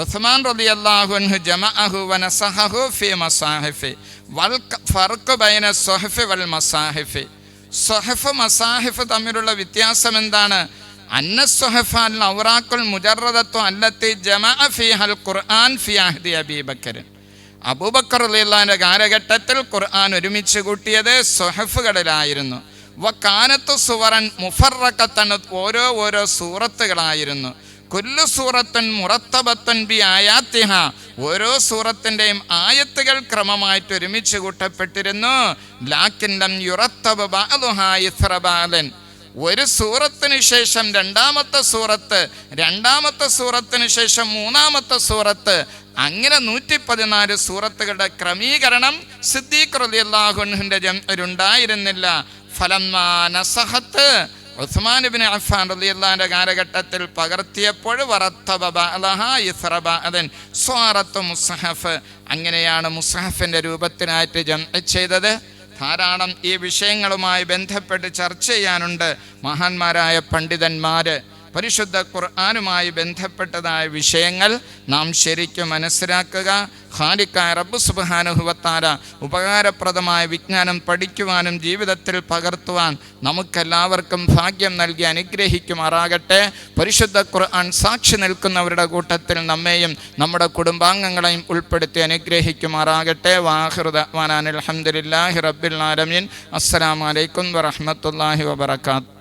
ഉസ്മാൻ റളിയല്ലാഹു അൻഹു ജമഅഹു വനസഹഹു ഫീ മസാഹിഫി വൽ ഫർഖു ബൈന സുഹഫി വൽ മസാഹിഫി. സുഹഫ് മസാഹിഫ് തമ്മിലുള്ള വ്യത്യാസം എന്താണ്? അന്ന സുഹഫ അൽ ഔറാഖുൽ മുജറദത്തു അല്ലത്തി ജമഅ ഫീഹൽ ഖുർആൻ ഫീ അഹ്ദി അബീബക്കർ. അബൂബക്കർ റളിയല്ലാഹുവിന്റെ കാലഘട്ടത്തിൽ ഖുർആൻ ഒരുമിച്ച് കൂട്ടിയത് സുഹഫുകളിലായിരുന്നു. വകാനത്തു സുവറൻ മുഫറഖത്തൻ, ഓരോ സൂറത്തുകളായിരുന്നു. കുല്ലു സൂറത്തുൻ മുറത്തബത്തുൻ ബി ആയാത്തിഹ, ഓരോ സൂറത്തിൻ്റെയും ആയത്തുകൾ ക്രമമായിട്ട് ഒരുമിച്ച് കൂട്ടപ്പെട്ടിരുന്നു. ലാകിൻ ലം യുറത്തബ ബഅദുഹാ ഇസ്റ ബഅദൻ. ഒരു സൂറത്തിന് ശേഷം രണ്ടാമത്തെ സൂറത്ത്, രണ്ടാമത്തെ സൂറത്തിന് ശേഷം മൂന്നാമത്തെ സൂറത്ത്, അങ്ങനെ 114 സൂറത്തുകളുടെ ക്രമീകരണം സിദ്ദീഖ് റളിയല്ലാഹു അൻഹുവിന്റെ ജംഅിലുണ്ടായിരുന്നില്ല. ഫലമ്മാ നസഖത്ത് ഉസ്മാൻ ഇബ്നു അഫ്ഫാൻ റളിയല്ലാഹുവിന്റെ കാലഘട്ടത്തിൽ പകർത്തിയപ്പോൾ വറത്തബ ബഅദഹാ ഇസ്റ ബഅദൻ സ്വാറത്തു മുസ്ഹഫ്. അങ്ങനെയാണ് മുസ്ഹഫിന്റെ രൂപത്തിനായിട്ട് ജംഅ ചെയ്തത്. ധാരാളം ഈ വിഷയങ്ങളുമായി ബന്ധപ്പെട്ട് ചർച്ച ചെയ്യാനുണ്ട്. മഹാന്മാരായ പണ്ഡിതന്മാര് പരിശുദ്ധ ഖുർആനുമായി ബന്ധപ്പെട്ടതായ വിഷയങ്ങൾ നാം ശരിക്കും മനസ്സിലാക്കുക. ഖാലിഖായ റബ്ബ് സുബ്ഹാനഹു വ തആല ഉപകാരപ്രദമായ വിജ്ഞാനം പഠിക്കുവാനും ജീവിതത്തിൽ പകർത്തുവാൻ നമുക്കെല്ലാവർക്കും ഭാഗ്യം നൽകി അനുഗ്രഹിക്കുമാറാകട്ടെ. പരിശുദ്ധ ഖുർആൻ സാക്ഷി നിൽക്കുന്നവരുടെ കൂട്ടത്തിൽ നമ്മെയും നമ്മുടെ കുടുംബാംഗങ്ങളെയും ഉൾപ്പെടുത്തി അനുഗ്രഹിക്കുമാറാകട്ടെ. വാഖിറു ദഅ്വാനാ അൽഹംദുലില്ലാഹി റബ്ബിൽ ആലമീൻ. അസ്സലാമു അലൈക്കും വറഹ്മത്തുള്ളാഹി വബറകാതുഹു.